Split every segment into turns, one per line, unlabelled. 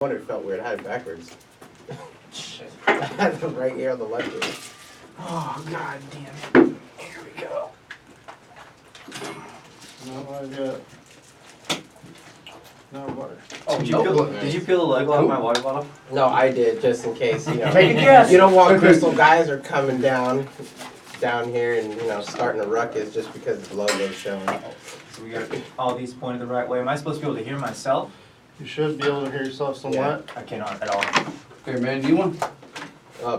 wonder if it felt weird. I had it backwards. I had the right ear on the left ear.
Oh, god damn it. Here we go.
No, I've got no water.
Oh, did you peel the leg off my water bottle?
No, I did, just in case, you know.
Take a guess.
You don't want Crystal guys are coming down here and, you know, starting a ruckus just because the logo's showing.
So we got all these pointed the right way. Am I supposed to be able to hear myself?
You should be able to hear yourself somewhat.
I cannot at all.
Here, man, you want?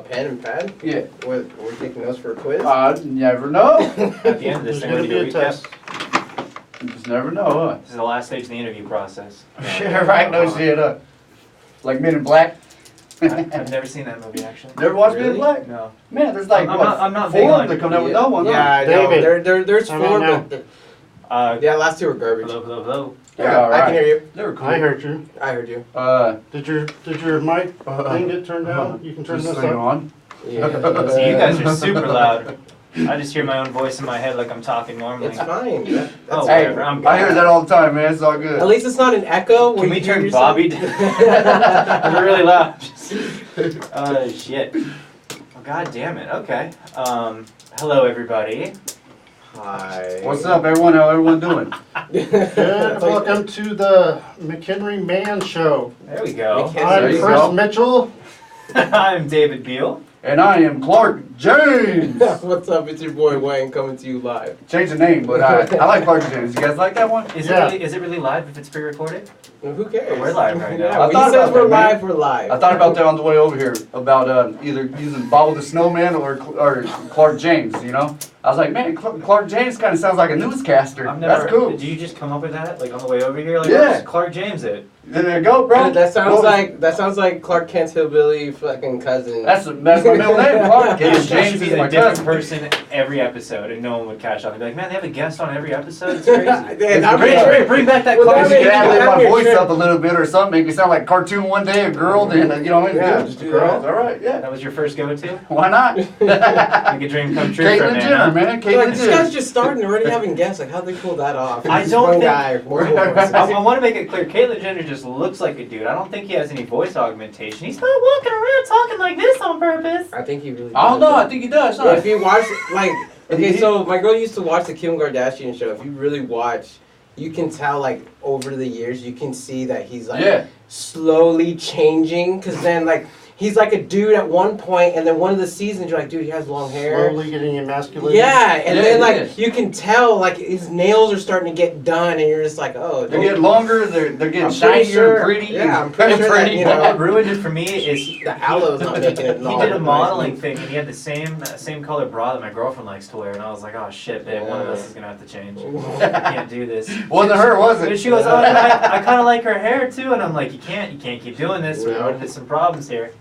Pen and pad?
Yeah.
We're taking notes for a quiz?
Never know.
At the end of this
There's
thing,
gonna
we're
be
going
a
to recap.
test.
You just never know,
This is the last stage of the interview process.
huh? Yeah, right, no shit, Like Men in Black.
I've never seen that movie, actually.
Never watched Men in
Really?
Black?
No.
Man, there's like,
I'm not big
four
on-
that come out with no one,
Yeah,
huh?
I know.
David.
There's
How
four,
about
but yeah, last two were garbage.
Hello.
They're
Yeah, I
alright.
can hear you.
They were cool.
I heard you.
I heard you.
Did your mic thing get turned down? You can turn
Just
this
so you're
up.
on.
Yeah.
See, you guys are super loud. I just hear my own voice in my head like I'm talking normally.
It's fine. That's
Oh,
Hey,
whatever. I'm
I hear that all the time, man. It's all good.
At least it's not an echo.
Can
when
we
you hear
turn
yourself.
Bobby down? You're really loud. Oh, shit. Oh, god damn it. Okay. Hello, everybody.
Hi.
What's up, everyone? How everyone doing?
Good. Welcome to the Mchenry Man Show.
There we go.
McHenry.
I'm
you
Chris
go.
Mitchell.
I'm David Beal.
And I am Clark James.
What's up? It's your boy Wang coming to you live.
Change the name, but I like Clark James. You guys like that one?
Yeah.
Is it really live if it's pre-recorded?
Well, who cares?
We're live right now.
Yeah,
I
when
thought
he says
about
we're
that, man.
live, we're live.
I thought about that on the way over here, about either using Bobble the Snowman or Clark James, you know? I was like, man, Clark James kind of sounds like a newscaster.
I've never.
That's cool.
Did you just come up with that, like on the way over here? Like,
Yeah.
where's Clark James it?
There you go, bro.
That sounds
Well,
like Clark Kent's hillbilly fucking cousin.
That's my middle name, Clark.
Yeah,
And
it should
James
be
is
a
my
different
cousin.
person every episode, and no one would catch on. They'd be like, man, they have a guest on every episode. It's crazy.
Yeah,
Bring back that
Well,
Clark
that
You
makes
can
James.
you
add my
have your
voice
shirt.
up a little bit or something, make me sound like cartoon one day, a girl, then, you know what I mean?
Yeah, just do
girls.
that.
All right, yeah.
That was your first go-to?
Why not?
Make a dream come true for a
Caitlyn
man,
Jenner,
huh?
man.
Like,
Caitlyn
this guy's
Jenner.
just starting already having guests. Like, how'd they pull that off?
I
This
don't
one
think-
guy, multiple voices.
I want to make it clear, Caitlyn Jenner just looks like a dude. I don't think he has any voice augmentation. He's not walking around talking like this on purpose.
I think he really.
I don't
does.
know. I think he does.
Yeah,
Huh?
if you watch, like, okay, so my girl used to watch the Kim Kardashian show. If you really watch, you can tell, like, over the years, you can see that he's, like,
Yeah.
slowly changing. Because then, like, he's like a dude at one point, and then one of the seasons, you're like, dude, he has long hair.
Slowly getting emasculated.
Yeah, and
Yeah,
then,
he
like,
is.
you can tell, like, his nails are starting to get done, and you're just like, oh.
They're getting longer. They're getting
I'm
shinier,
pretty sure-
pretty.
yeah, I'm pretty sure that, you know,
What ruined it for me is
The aloe's not making it
he
long.
did a modeling thing, and he had the same color bra that my girlfriend likes to wear, and I was like, oh shit, babe, one of us is gonna have to change. I can't do this.
Wasn't her, was
And
it?
she goes, oh, I kind of like her hair too, and I'm like, you can't keep doing this. We're
No.
going into some problems here.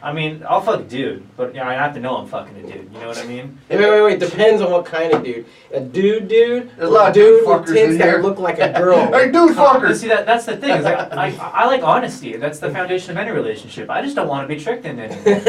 I mean, I'll fuck a dude, but I have to know I'm fucking a dude. You know what I mean?
Wait. Depends on what kind of dude. A dude.
There's a
or
lot of
dude
dude
with
fuckers
tits
in
that
here.
look like a girl.
Hey, dude,
But
fuckers.
see, that's the thing. Is like, I like honesty. That's the foundation of any relationship. I just don't want to be tricked into anything.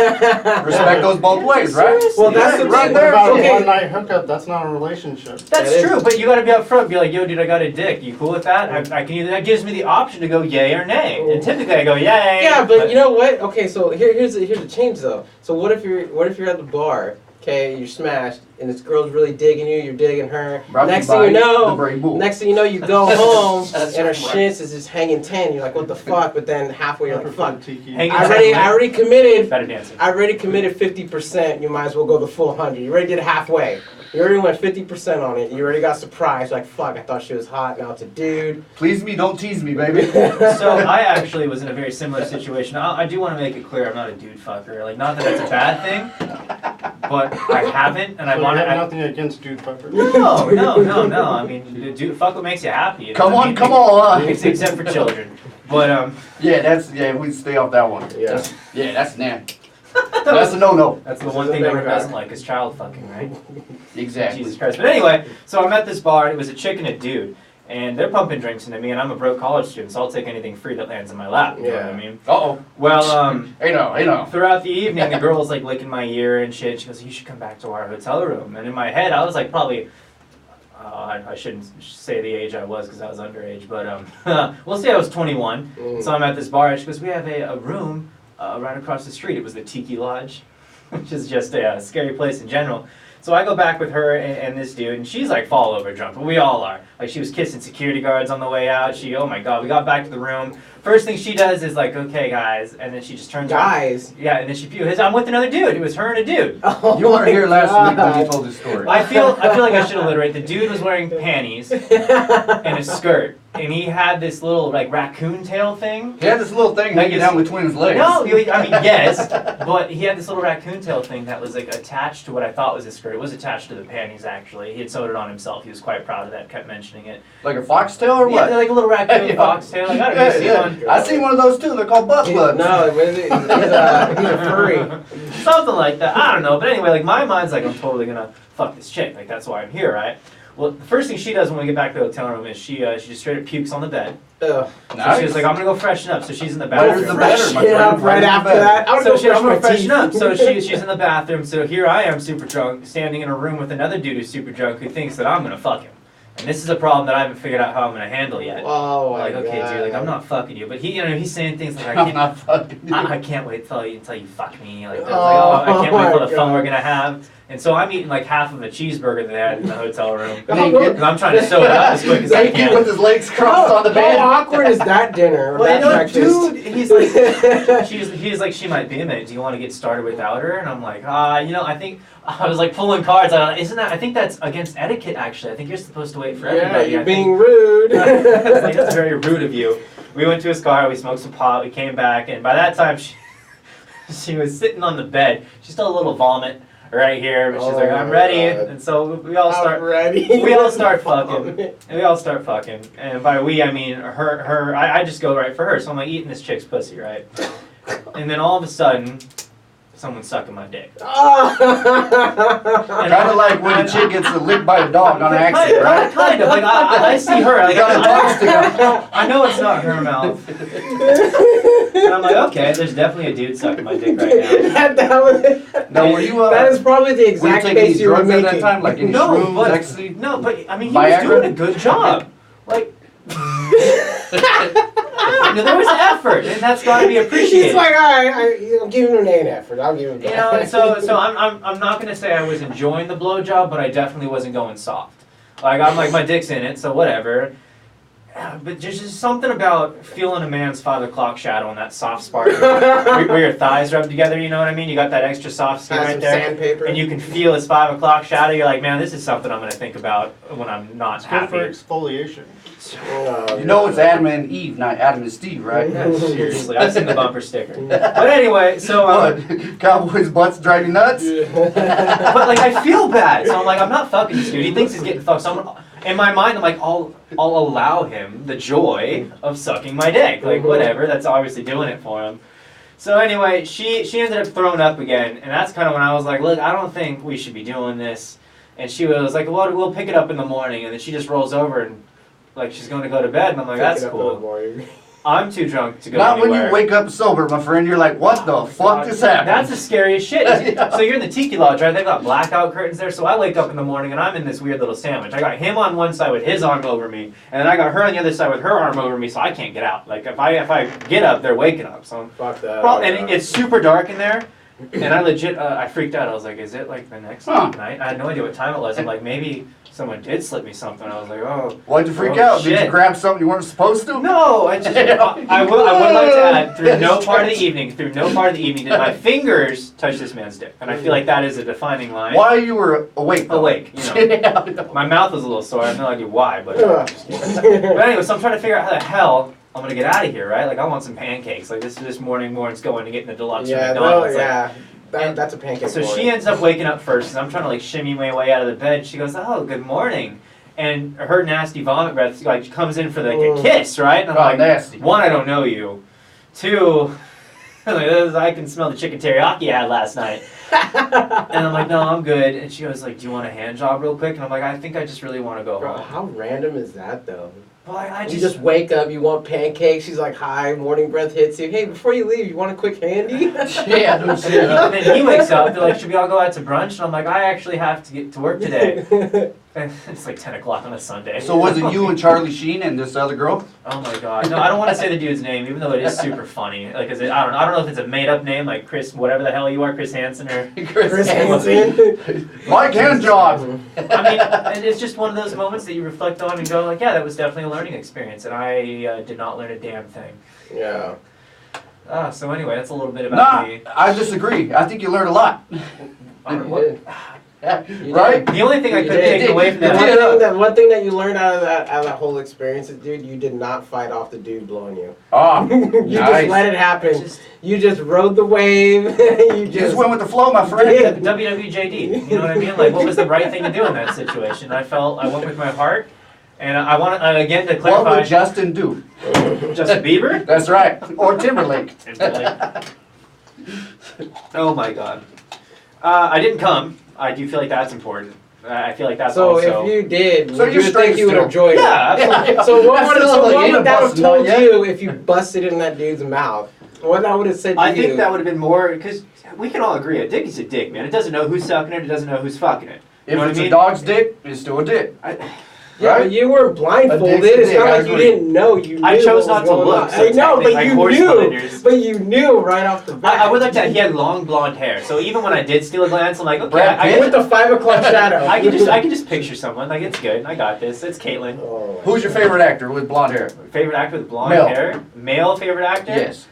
Respect goes both ways, right?
Well, that's the
right
thing.
What
there.
about
Okay.
a one-night hookup? That's not a relationship.
That's
That is-
true, but you gotta be upfront. Be like, yo, dude, I got a dick. You cool with that? I can either that gives me the option to go yay or nay, and typically I go yay.
Yeah, but you know what? Okay, so here's the change though. So what if you're at the bar? Okay, you're smashed, and this girl's really digging you. You're digging her.
Brought
Next
to
thing you
by the
know,
Brave Bull.
you go home,
That's
and her
right.
shits is just hanging 10. You're like, what the fuck? But then halfway you're
I
like,
prefer
fuck.
tiki.
Hang
I
on.
already committed.
Better dancing.
I already committed 50%. You might as well go the full 100. You already did halfway. You already went 50% on it. You already got surprised. Like, fuck, I thought she was hot. Now it's a dude.
Please me, don't tease me, baby.
So I actually was in a very similar situation. I do want to make it clear I'm not a dude fucker. Like, not that that's a bad thing, but I haven't, and I
So
want
you have
to.
nothing against dude fuckers.
No. I mean, dude, fuck what makes you happy.
Come
I
on,
mean,
come on.
Except for children. But
Yeah, we stay off that one.
Yeah.
That's nah. That's a no-no.
that's the
This
one
is a
thing
big
everyone
rock.
doesn't like is child fucking, right?
Exactly.
Jesus Christ. But anyway, so I'm at this bar, and it was a chick and a dude. And they're pumping drinks into me, and I'm a broke college student, so I'll take anything free that lands in my lap. You know what I mean?
Uh-oh.
Well,
Hey, no.
throughout the evening, the girl was like licking my ear and shit. She goes, "You should come back to our hotel room." And in my head, I was like, probably I shouldn't say the age I was because I was underage, but we'll say I was 21. So I'm at this bar, and she goes, we have a room right across the street. It was the Tiki Lodge, which is just a scary place in general. So I go back with her and this dude, and she's like fall over drunk, but we all are. Like she was kissing security guards on the way out. Oh my God, we got back to the room. First thing she does is like, okay guys, and then she just turns
Guys?
around. Yeah, and then she I'm with another dude. It was her and a dude.
Oh
You weren't here last week when
God.
you told this story.
I feel like I should alliterate. The dude was wearing panties and a skirt, and he had this little like raccoon tail thing.
He had this little thing hanging down between his legs.
No, I mean yes, but he had this little raccoon tail thing that was like attached to what I thought was his skirt. It was attached to the panties actually. He had sewed it on himself. He was quite proud of that. Kept mentioning it.
Like a foxtail or what?
Yeah, like a little raccoon foxtail. I gotta see one.
I seen one of those too. They're called butt plugs.
No, he's a furry.
Something like that. I don't know. But anyway, like my mind's like I'm totally gonna fuck this chick. Like that's why I'm here, right? Well, the first thing she does when we get back to the hotel room is she just straight up pukes on the bed.
Ugh.
So she's like, I'm gonna go freshen up. So she's in the
Where's
bathroom.
the better, my
Freshen up
friend?
right after that. I would
So
go
she's
brush
gonna
my
freshen
teeth.
up. So she's in the bathroom. So here I am, super drunk, standing in a room with another dude who's super drunk who thinks that I'm gonna fuck him. And this is a problem that I haven't figured out how I'm gonna handle yet.
Oh my
Like, okay,
God.
dude, like I'm not fucking you, but he's saying things like I
I'm
can't,
not fucking you.
I can't wait until you fuck me. Like, I can't wait for the fun we're gonna have. And so I'm eating like half of a cheeseburger that they had in the hotel room.
Naked.
And I'm trying to sew it up as quick as I
Naked
can.
with his legs crossed on the
How
bed.
awkward is that dinner? Or
Well, you
that
know,
breakfast?
dude, he's like, he's like, she might be a minute. Do you want to get started without her? And I'm like, I think I was like pulling cards. I think that's against etiquette. Actually, I think you're supposed to wait for
Yeah,
everybody.
you're
I think-
being rude.
It's like, that's very rude of you. We went to his car, we smoked some pot, we came back, and by that time she was sitting on the bed. She still had a little vomit right here, but she's like, I'm ready.
God.
And so we all start
ready.
we all start fucking. And we all start fucking. And by we, I mean her. I just go right for her. So I'm like eating this chick's pussy, right? And then all of a sudden, someone's sucking my dick.
Oh.
And
Kind of like when a chick gets licked by a dog on accident, right?
Kind of. Like I see her. Like,
Got a dog stick out.
I know it's not her mouth. And I'm like, okay, there's definitely a dude sucking my dick right now.
that was,
Now, were you,
that is probably the
were you
exact
taking any
face you were
drugs at
making.
that time? Like any
No,
shrooms,
but
ecstasy?
no, but I mean, he
Viagra?
was doing a good job. Like, no, there was effort, and that's got to be appreciated.
He's like, all right, I'm giving him an effort. I'll give him
You
that.
know, so I'm not gonna say I was enjoying the blowjob, but I definitely wasn't going soft. Like I'm like my dick's in it, so whatever. But there's just something about feeling a man's 5 o'clock shadow on that soft spot where your thighs rub together. You know what I mean? You got that extra soft skin
Has
right
some
there,
sandpaper.
and you can feel his 5 o'clock shadow. You're like, man, this is something I'm gonna think about when I'm not
It's good for
happy.
exfoliation.
Oh,
You know it's Adam and Eve, not Adam and Steve, right?
Yeah, seriously, I've seen the bumper sticker. But anyway, so
What? Cowboys' butts drive you nuts?
but like I feel bad, so I'm like, I'm not fucking this dude. He thinks he's getting fucked. So in my mind, I'm like, I'll allow him the joy of sucking my dick. Like whatever, that's obviously doing it for him. So anyway, she ended up throwing up again, and that's kind of when I was like, look, I don't think we should be doing this. And she was like, well, we'll pick it up in the morning. And then she just rolls over and like she's going to go to bed, and I'm like, that's cool. I'm too drunk to go
Not
anywhere.
when you wake up sober, my friend. You're like, what the fuck just happened?
That's the scariest shit. So you're in the Tiki Lodge, right? They've got blackout curtains there. So I wake up in the morning and I'm in this weird little sandwich. I got him on one side with his arm over me, and then I got her on the other side with her arm over me, so I can't get out. Like if I get up, they're waking up. So
Fuck that.
and it's super dark in there. And I legit, I freaked out. I was like, is it like the next night? I had no idea what time it was. I'm like, maybe someone did slip me something. I was like, oh.
Why'd you freak
Oh,
out? Did you
shit.
grab something you weren't supposed to?
No, I just, I would like to add, through no part of the evening, did my fingers touch this man's dick. And I feel like that is a defining line.
Why you were awake? though?
Awake, you know. My mouth was a little sore. I have no idea why, but anyway, so I'm trying to figure out how the hell I'm gonna get out of here, right? Like I want some pancakes. Like this morning, Lauren's going to get in the deluxe from
Yeah, no,
McDonald's. Like,
yeah. That's a pancake.
so
morning.
she ends up waking up first, and I'm trying to like shimmy my way out of the bed. She goes, "Oh, good morning," and her nasty vomit breath like comes in for like a kiss, right? And I'm
Oh,
like,
nasty.
one, I don't know you. Two, I can smell the chicken teriyaki I had last night. And I'm like, no, I'm good. And she goes like, do you want a hand job real quick? And I'm like, I think I just really want to go
Bro,
home.
how random is that though?
Well, I
You just wake up, you want pancakes, she's like, hi, morning breath hits you. Hey, before you leave, you want a quick handy?
Yeah, no shit.
And then he wakes up, they're like, should we all go out to brunch? And I'm like, I actually have to get to work today. It's like 10 o'clock on a Sunday.
So was it you and Charlie Sheen and this other girl?
Oh my god. No, I don't want to say the dude's name, even though it is super funny. Like, is it? I don't know if it's a made-up name, like Chris, whatever the hell you are, Chris Hansen or.
Chris Hansen.
Mike Handjob.
I mean, and it's just one of those moments that you reflect on and go, like, yeah, that was definitely a learning experience, and I did not learn a damn thing.
Yeah.
So anyway, that's a little bit about me.
I disagree. I think you learned a lot.
You
Right?
The only thing I
You
could
did.
take away from
The
that.
one thing that you learned out of that whole experience, dude, you did not fight off the dude blowing you.
Oh,
You just let it happen. You just rode the wave.
You just went with the flow, my friend.
Yeah.
WWJD, you know what I mean? Like, what was the right thing to do in that situation? I went with my heart, and I want to, again, to
What
clarify.
would Justin do?
Justin Bieber?
That's right. Or Timberlake.
Oh my god. I didn't come. I do feel like that's important. I feel like that's
So
also.
if you did,
So
would
you're
you
straight
think you would
still.
have enjoyed
Yeah,
it?
absolutely.
So what
That's
would,
still
so
like
what
you
would that have
busting out
told
yet.
you if you busted in that dude's mouth? What that would have said to
I
you?
think that would have been more, because we can all agree, a dick is a dick, man. It doesn't know who's sucking it, it doesn't know who's fucking it. You
If
know what
it's
I
a
mean?
dog's dick, it's still a dick.
Yeah,
right?
but you weren't blindfolded.
A dick's a
It's
dick,
not
I
like you
agree.
didn't know. You knew
I chose
what
not
was
to
going
look,
on.
so
I know, but
technically,
you
like horse
knew.
blinders.
But you knew right off the bat.
I would like that he had long blonde hair, so even when I did steal a glance, I'm like, okay,
Brad
I
Pitt?
With the 5 o'clock shadow.
can just picture someone, like, it's good, I got this, it's Caitlyn.
Oh, my
Who's your
God.
favorite actor with blonde hair?
Favorite actor with blonde
Male.
hair? Male favorite actor?
Yes.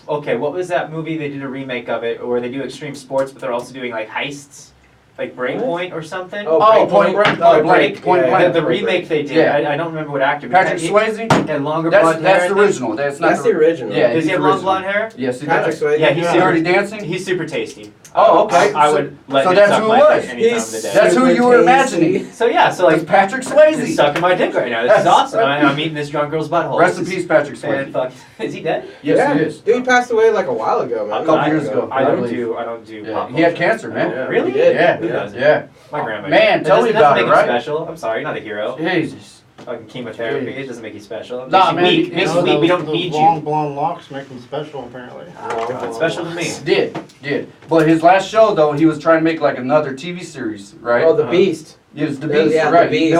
Okay, what was that movie they did a remake of it, where they do extreme sports, but they're also doing like heists, like Breakpoint or something?
Oh,
Oh,
Point Blank.
Blank. Point
Yeah,
Blank.
The remake they did,
Yeah.
I don't remember what actor. but
Patrick
he
Swayze?
had longer blonde hair.
That's
I
the
think.
original. That's not
That's the original.
Yeah,
Does
he's
he have
the
long
original.
blonde hair?
Yes, he
Patrick
does.
Swayze.
Yeah, he's
Dirty
super,
Dancing?
he's super tasty.
Oh, okay.
I would let
so
him
that's
suck
who
my
it was.
dick any time of the day.
That's who you were
Super
imagining.
So yeah, so
That's
like
Patrick
he's
Swayze.
sucking my dick right now. This is
That's
awesome.
right.
I'm eating this drunk girl's butthole.
Rest in
This is-
peace, Patrick
And
Swayze.
fuck, is he dead?
Yes,
yeah.
he is.
Dude, he passed away like a while ago, man.
A couple years ago.
I
I
don't
believe.
do. I don't do.
Yeah,
pop
he had
culture.
cancer, man.
Yeah,
Really?
he did.
Yeah,
Who doesn't?
yeah.
My grandma.
Man,
did.
tell me
That doesn't
about
make
it,
you
right?
special. I'm sorry, you're not a hero.
Jesus.
Fucking chemotherapy.
Jeez.
It doesn't make you special. It
Nah,
makes
man,
you weak.
you
Makes
know,
you weak. We
those-
don't
those
need
long
you.
blonde locks make them special, apparently.
Oh, God, special to me.
Did. But his last show, though, he was trying to make like another TV series, right?
Oh, The Beast.
Yes, The
Yeah,
Beast,
yeah, The
right.
Beast.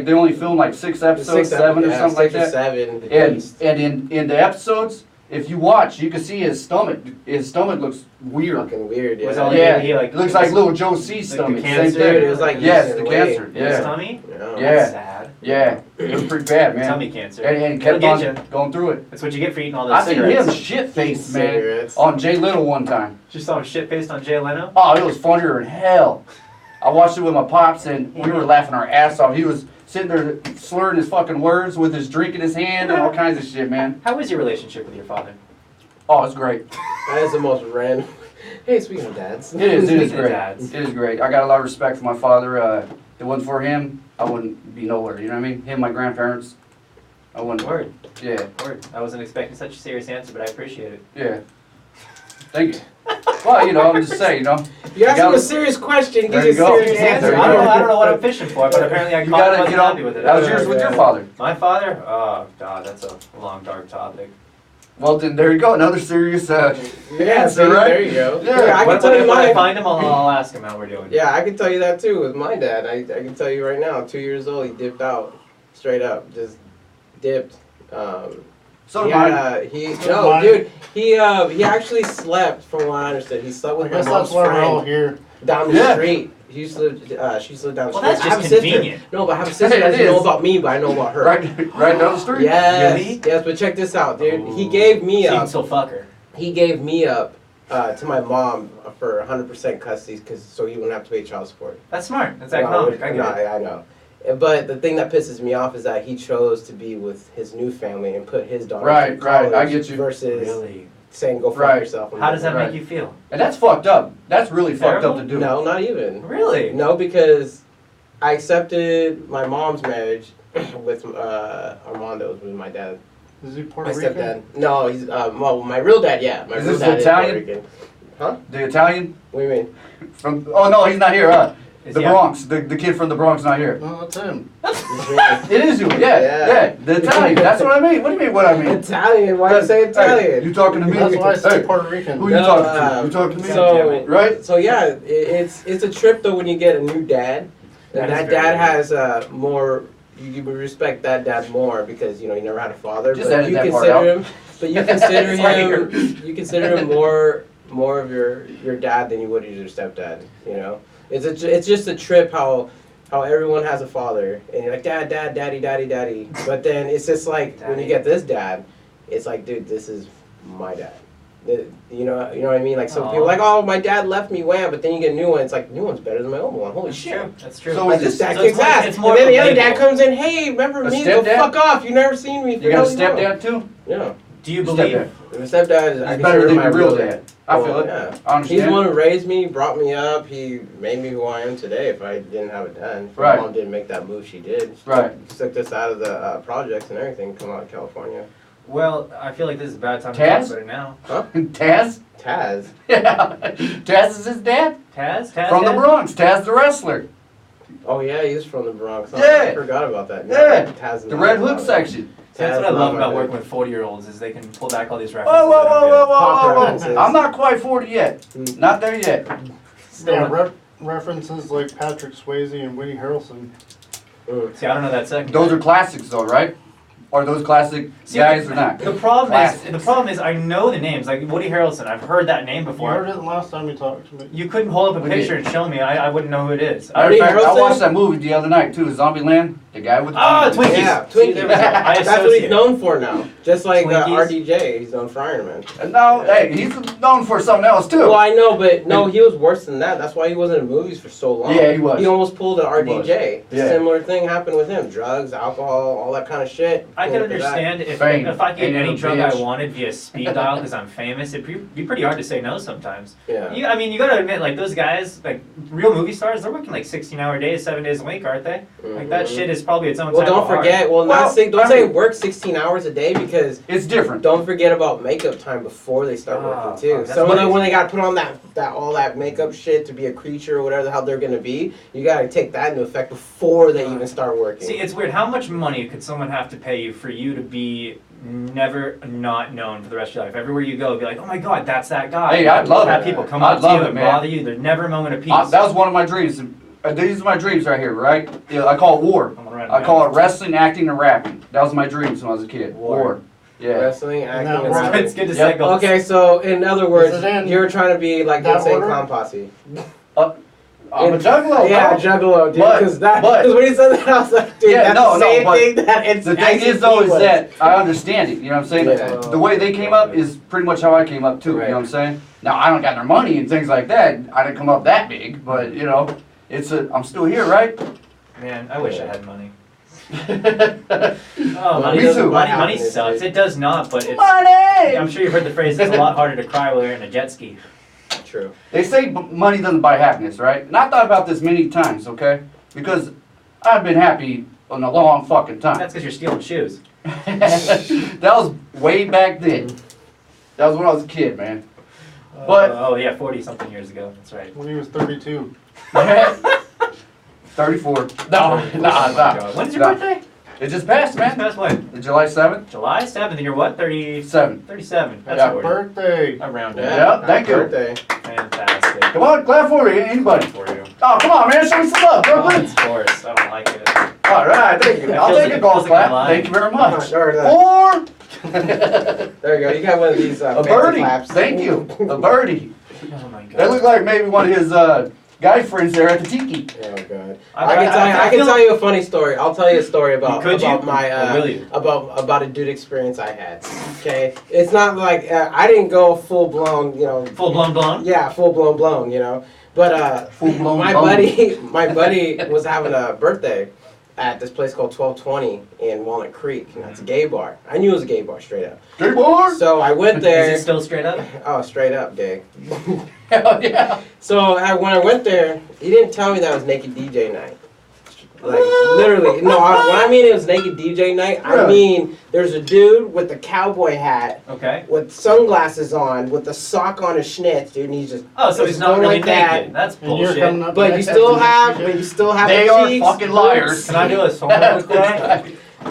They only filmed like 6 episodes, 7 or something like that.
7. The
And
Beast.
in the episodes, if you watch, you can see his stomach. His stomach looks weird.
Fucking weird,
Was
yeah.
all
Yeah,
he, like,
it looks like little Joe C
the
stomach.
cancer,
Same thing.
it was like
Yes,
yeasting
the
away.
cancer.
His
Yeah,
tummy.
Yeah.
Yeah.
That's sad.
yeah. It was pretty bad, man.
Tummy cancer.
And he kept
It'll
on
get you.
going through it.
That's what you get for eating all those
I seen
cigarettes.
him shit faced, man,
Cigarettes.
on Jay Little one time.
Just saw him shit faced on Jay Leno.
Oh, it was funnier than hell. I watched it with my pops and we were laughing our ass off. He was sitting there slurring his fucking words with his drink in his hand and all kinds of shit, man.
How was your relationship with your father?
Oh, it's great.
That is the most random. Hey, speaking of dads.
It is
Speaking of
great.
dads.
It is great. I got a lot of respect for my father. If it wasn't for him, I wouldn't be nowhere. You know what I mean? Him, my grandparents, I wouldn't.
Word.
Yeah,
Word. I wasn't expecting such a serious answer, but I appreciate it.
yeah. Thank you. Well, you know, I'm just saying, you know.
You asked him
gotta-
a serious question,
There
give
you
you a
go.
serious
Yeah,
answer.
there you
I don't know what I'm fishing for, but apparently I
You
caught
gotta,
wasn't
you know,
happy with it.
that was yours with your father.
My father? Oh, God, that's a long, dark topic.
Well, then there you go. Another serious
Yeah,
answer,
see,
right?
there you go.
Yeah.
I can
When
tell you
I
mine.
find him, I'll ask him how we're doing.
Yeah, I can tell you that too with my dad. I can tell you right now, 2 years old, he dipped out, straight up, just dipped.
So
he
did mine.
he actually slept. From what I understood, he slept
I
with my
guess
mom's
that's why we're all
friend
here.
down the
Yeah.
street. She used to live. She used to live down the
Well,
street.
that's
I have
just
a sister.
convenient.
No, but I have a sister that
It
doesn't know
is.
about me, but I know about her.
Right down the street.
Yes,
Really?
yes. But check this out, dude. He
Ooh.
gave me
So you can
up.
still fuck her.
He gave me up to my mom for 100% custody, so he wouldn't have to pay child support.
That's smart. That's
No,
economic. I
no,
get it.
I know. But the thing that pisses me off is that he chose to be with his new family and put his daughter
Right,
through
right, I
college
get you.
versus
Really?
saying go fuck
Right.
yourself.
How does that
Right.
make you feel?
And that's fucked up. That's really fucked
Terrible?
up to do.
No, not even.
Really?
No, because I accepted my mom's marriage with Armando's with my dad.
Is he
My
Puerto Rican?
stepdad. No, he's well, my real dad. Yeah, my
Is
real
this
dad
Italian?
is Puerto Rican. Huh?
The Italian
What do you mean?
from? Oh no, he's not here.
Is
The
he
Bronx. The kid from the Bronx not here.
No, that's him.
He's me.
It is you. Yeah,
Yeah.
yeah. The Italian. That's what I mean. What do you mean? What I mean?
Italian. Why do you say
Hey,
Italian?
you talking to me?
That's why I said
Hey,
Puerto Rican.
who you
No,
talking to? You talking to me?
So
Right?
So yeah, it's a trip though when you get a new dad, And
That is
that
very
dad
weird.
has more. You respect that dad more because you know he never had a father.
Just
but
edit
you
that part
consider
out.
him. But you consider
It's like
him. You consider him more of your dad than you would your stepdad. You know, it's just a trip how everyone has a father and you're like daddy. But then it's just like when you get this dad, it's like dude, this is my dad. You know what I mean? Like some people are like, oh, my dad left me, wham, but then you get a new one. It's like new one's better than my old one. Holy
That's
shit!
true. That's true.
So
Like
is
this
this-
dad
so
kicks
it's more-
ass,
it's more
and then the other
relatable.
dad comes in, hey, remember
A
me? Go
stepdad?
fuck off! You never seen me.
You got a stepdad too?
Yeah.
Do you believe?
Stepdad.
The stepdad is I
He's better
consider
than
my
your real dad. I feel
Well,
it.
yeah.
I
He's
understand.
the one who raised me, brought me up. He made me who I am today. If I didn't have a dad, if
Right.
my mom didn't make that move, she did. She
Right.
took us out of the projects and everything. Come out of California.
Well, I feel like this is a bad time to
Taz?
talk about it now.
Taz?
Taz.
Yeah. Taz is his dad?
Taz
From the
dad?
Bronx. Taz the wrestler.
Oh yeah, he's from the Bronx. Oh,
Yeah.
I forgot about that.
Yeah.
Taz
The Red Hood section.
That's what I
Taz,
love
not
about
my
working
dude.
with 40-year-olds is they can pull back all these
Whoa,
references.
whoa,
that
whoa,
I'm
whoa,
good.
whoa,
Pop
whoa, whoa.
references.
I'm not quite 40 yet.
Mm.
Not there yet.
Yeah, references like Patrick Swayze and Woody Harrelson.
Mm.
See, I don't know that second.
Those
guy.
are classics though, right? Are those classic
See,
guys or not?
The problem
Classics.
is I know the names. Like Woody Harrelson, I've heard that name
You
before.
heard it the last time you talked to me.
You couldn't hold up a
We
picture
did.
and show me. I wouldn't know who it is.
Matter of
Woody
fact, I
Harrelson?
watched that movie the other night too, Zombieland. The guy with the
Ah, Twinkies.
Yeah,
See,
Twinkies.
there we go. I
That's what
associate.
he's known for now. Just like
Twinkies.
RDJ, he's known for Iron Man.
And now, hey, he's known for something else too.
Well, I know, but no, he was worse than that. That's why he wasn't in movies for so long.
Yeah, he was.
He almost pulled an RDJ.
Yeah.
Similar thing happened with him. Drugs, alcohol, all that kind of shit.
I can
Pulled into that.
understand if
Fame.
I get
And
any
you're a
drug I
bitch.
wanted via speed dial because I'm famous. It'd be pretty hard to say no sometimes.
Yeah.
I mean, you gotta admit, like those guys, like real movie stars, they're working like 16-hour days, 7 days a week, aren't they? Like that
Mhm.
shit is probably its own
Well,
type
don't
of art.
forget. Well,
Well,
not say, don't
I
say
mean-
work 16 hours a day because
It's different.
don't forget about makeup time before they start
Ah,
working too.
fuck, that's
Some of
what
them
it
when
is.
they got to put on that all that makeup shit to be a creature or whatever the hell they're gonna be, you gotta take that into effect before they even start working.
See, it's weird. How much money could someone have to pay you for you to be never not known for the rest of your life? Everywhere you go, be like, oh my god, that's that guy.
Hey, I'd love
Have
it.
people come
I'd
up to
love
you
it,
and
man.
bother you. There's never a moment of peace.
That was one of my dreams. These are my dreams right here, right? Yeah, I call it war.
I'm gonna write it
I
down.
call it wrestling, acting, and rapping. That was my dreams when I was a kid.
War.
Yeah.
Wrestling,
And
acting,
that
and
works.
rapping.
It's good to
Yep.
say goals.
Okay, so in other words,
Is it in
you're trying to be like the
that
insane
order?
clown posse.
I'm a juggalo,
Yeah,
bro.
juggalo, dude.
But-
Because
but-
when he said that, I was like, dude,
Yeah,
that's
no,
the
no,
same
but
thing that it's
The thing is, though, is that I understand it. You know what I'm saying?
Yeah.
The way they came up is pretty much how I came up too. You know what I'm saying? Now I don't got their money and things like that. I didn't come up that big, but you know, I'm still here, right?
Man, I wish I had money.
Money.
Oh, money
Me
doesn't.
too.
Money sucks. It does not, but it's.
Money.
I'm sure you've heard the phrase. It's a lot harder to cry while you're in a jet ski.
True.
They say money doesn't buy happiness, right? And I thought about this many times, okay? Because I've been happy in a long fucking time.
That's because you're stealing shoes.
That was way back then. That was when I was a kid, man. But-
oh yeah, 40 something years ago. That's right.
When he was 32.
34. No,
Oh my
nah.
God. When's your
Nah.
birthday?
It just passed,
It's
man.
past when?
July 7th?
July 7th, and you're what?
7.
37. That's
Yeah.
40.
Birthday.
Around it.
Yeah, thank you.
Birthday.
Fantastic.
Come on, clap for me, anybody.
For you.
Oh, come on, man, show me some love,
Oh,
Brooklyn.
it's forced. I don't like it.
All right, thank you.
It
I'll
feels
take
like-
a golf
feels like
clap.
I'm
Thank you very much.
Or the-
Or
There you go. You got one of these
a
fancy
birdie.
claps.
Thank you. A birdie.
Oh my god.
That looked like maybe one of his guy friends there at the tiki.
Oh god.
I-
I
I
can
feel-
tell you a funny story. I'll tell you a story about
Could you?
my
Or will you?
about a dude experience I had. Okay, it's not like I didn't go full blown, you know.
Full blown.
Yeah, full blown, you know. But
Full-blown
my
bone.
buddy was having a birthday at this place called 1220 in Walnut Creek, and that's a gay bar. I knew it was a gay bar straight up.
Gay boy.
So I went
Is
there.
it still straight up?
Oh, straight up gay.
Hell yeah.
So when I went there, he didn't tell me that was naked DJ night. Like literally, no. When I mean it was naked DJ night, I
Really?
mean there's a dude with a cowboy hat,
Okay.
with sunglasses on, with a sock on his schnitz, dude. And he's just
Oh, so he's not
going
really
like that.
naked. That's
And you're
bullshit.
coming up
But you
next
still
after
have,
this
They
the
are
cheeks,
fucking liars.
Can I do a song with that?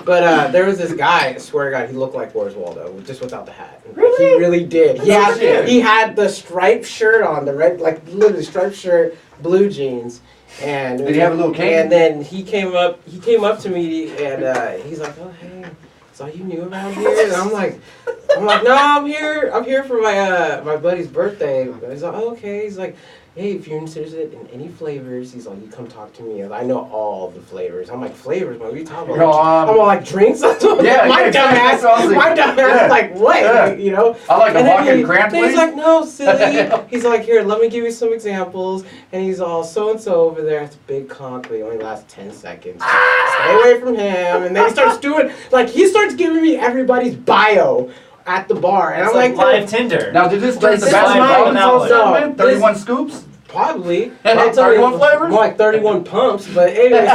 But there was this guy, I swear to God, he looked like Where's Waldo, just without the hat.
Really?
He really did. He
That's
had,
weird.
he had the striped shirt on, the red, like literally striped shirt, blue jeans, And
Did he have a little cane?
And then he came up to me and he's like, oh hey, so you new around here? And I'm like, no, I'm here for my buddy's birthday. He's like, oh, okay. He's like, hey, if you're interested in any flavors, he's like, you come talk to me. I know all the flavors. I'm like, flavors? What are you talking about? I'm all like, drinks? My dumbass, like, what?
Yeah.
You know?
I like a fucking cramp,
He's like, no, silly. He's like, here, let me give you some examples. And he's all, so-and-so over there has a big cock, but he only lasts 10 seconds. Stay away from him. And then he starts doing, like, he starts giving me everybody's bio at the bar. And
it's
I'm like,
live Tinder.
Now, did this turn
This
the
is
basketball
mine.
all of a sudden, man?
No,
31 scoops?
Probably.
And
I'll tell you,
31 flavors?
More like 31 pumps. But anyway,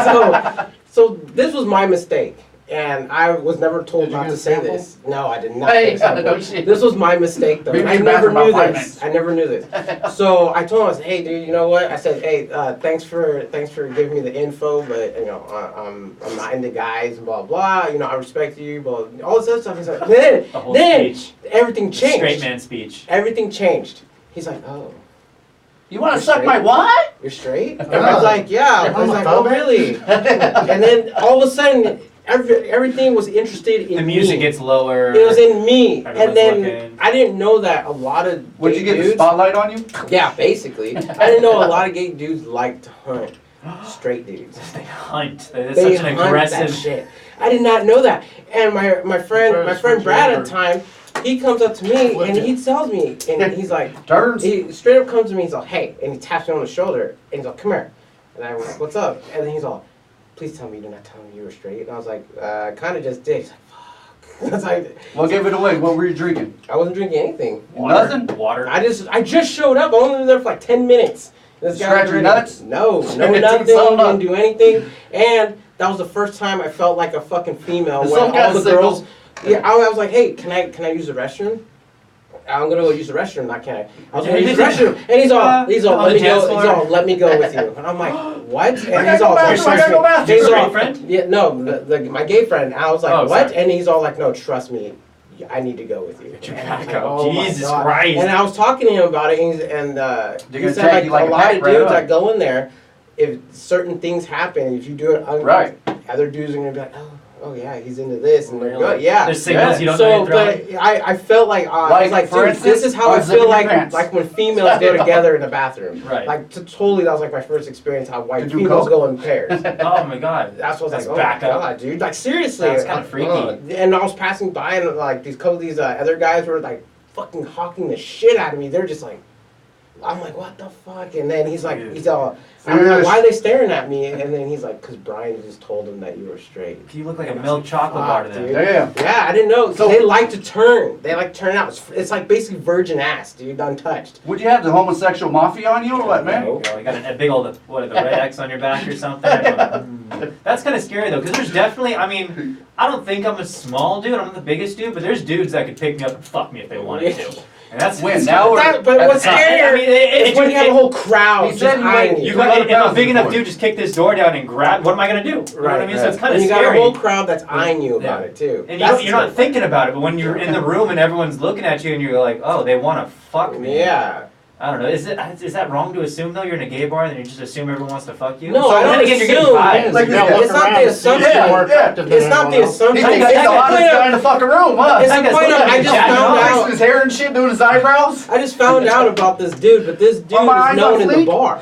so this was my mistake. And I was never told
Did you
not
get
to
a
say
sample?
this. No, I did not.
Hey,
get a sample.
no shit.
This was my mistake, though.
Be
And
in
I
the
never
bathroom
knew
about 5
this.
minutes.
I never knew this. So I told him, I said, hey, dude, you know what? I said, hey, thanks for giving me the info, but you know, I'm not into guys and blah blah. You know, I respect you, but all this other stuff. He's like,
The whole
then
speech.
everything changed.
Straight man speech.
Everything changed. He's like, oh.
You want to
You're
suck
straight?
my what?
You're straight? And I was like, yeah.
You're
I was like, oh,
homophobic?
really? And then all of a sudden, everything was interested in
The music
me.
gets lower.
It was in me.
Everyone's
And then
looking.
I didn't know that a lot of
Would
gay
you get the
dudes,
spotlight on you?
yeah, basically. I didn't know a lot of gay dudes like to hunt straight dudes.
They hunt. That's
They
such an
hunt
aggressive.
that shit. I did not know that. And my friend Brad at the time, he comes up to me and he tells me, and he's like,
Turns.
he straight up comes to me, he's like, hey, and he taps me on the shoulder, and he's like, come here. And I went, what's up? And then he's all, please tell me you're not telling me you were straight. And I was like, I kind of just did. He's like, fuck. I was like,
Well, give it away. What were you drinking?
I wasn't drinking anything.
Nothing?
Water.
I just showed up. I only was there for like 10 minutes. This guy
Scratch
was
your
ready.
nuts?
No,
Took
nothing.
some up.
Didn't do anything. And that was the first time I felt like a fucking female.
Some
When
kind
all
of
the
signal.
girls, yeah, I was like, hey, can I use the restroom? I'm gonna go use the restroom. Not can I? I was gonna use the restroom, and he's all,
On
let
the
me
dance
go. He's
floor.
all, let me go with you. And I'm like, what? And
I
he's
gotta
all,
go bathroom, I gotta go bathroom.
he's
Your
all,
girlfriend?
yeah, no, my gay friend. I was like,
Oh,
what?
sorry.
And he's all like, no, trust me, I need to go with you.
Get your
And I was
back
like,
up.
oh my
Jesus
God.
Christ.
And I was talking to him about it, and he
gonna
said
tag
like
you like
a
a
lot
pack
of
right
dudes
up.
that go in there, if certain things happen, if you do it,
Right.
other dudes are gonna be like, oh yeah, he's into this, and they're
Really?
good, yeah.
There's signals you don't
So,
know you're throwing.
but I felt like, I was like,
for
dude,
instance,
this is how I
unzipping
feel
your
like
pants.
when females go together in the bathroom.
Right.
Like, totally, that was like my first experience how white
To do
females
coke?
go in pairs.
Oh my god.
That's what I was
That's
like, oh
back
my
up.
god, dude. Like, seriously.
That's kinda freaky.
And I was passing by, and like, these other guys were like fucking hawking the shit out of me. They're just like, I'm like, what the fuck? And then he's like,
Dude.
I'm like, why are they staring at me? And then he's like, because Brian just told him that you were straight.
You look like a milk chocolate bar to
Fuck,
them.
dude.
Damn.
Yeah, I didn't know.
So-
They like to turn. They like to turn out. It's like basically virgin ass, dude, untouched.
Would you have the homosexual mafia on you or what, man?
No.
You got a big old, the red X on your back or something? That's kind of scary though, because there's definitely, I mean, I don't think I'm a small dude, I'm the biggest dude, but there's dudes that could pick me up and fuck me if they wanted to. And that's
When, now or
But what's
at the time?
scarier
I mean,
is when you have a whole crowd
He
just
said you
eyeing
might-
you.
You got, if a
200,000
big enough
for it.
dude just kick this door down and grab, what am I gonna do? You know what I mean? So it's kind of
And you
scary.
got a whole crowd that's eyeing you about
Yeah.
it too.
And
That's
you're not
scary.
thinking about it, but when you're in the room and everyone's looking at you and you're like, oh, they want to fuck me.
Yeah.
I don't know. Is that wrong to assume though? You're in a gay bar and you just assume everyone wants to fuck you?
No,
so
I
then
don't
again, you're getting
assume.
vibes.
Like,
You gotta
it's
look
not
around
the
and see if
assumption.
you're more attractive than
It's not the
everyone else.
He
assumption.
thinks he's the hottest guy in the fucking room, huh?
It's
That
the
guy's
point of,
looking
I
at
just
you, Jack.
found
Fixing
out.
his hair and shit, doing his eyebrows.
I just found out about this dude, but this dude
Are my
is
eyes
known
on
in the
fleek?
bar.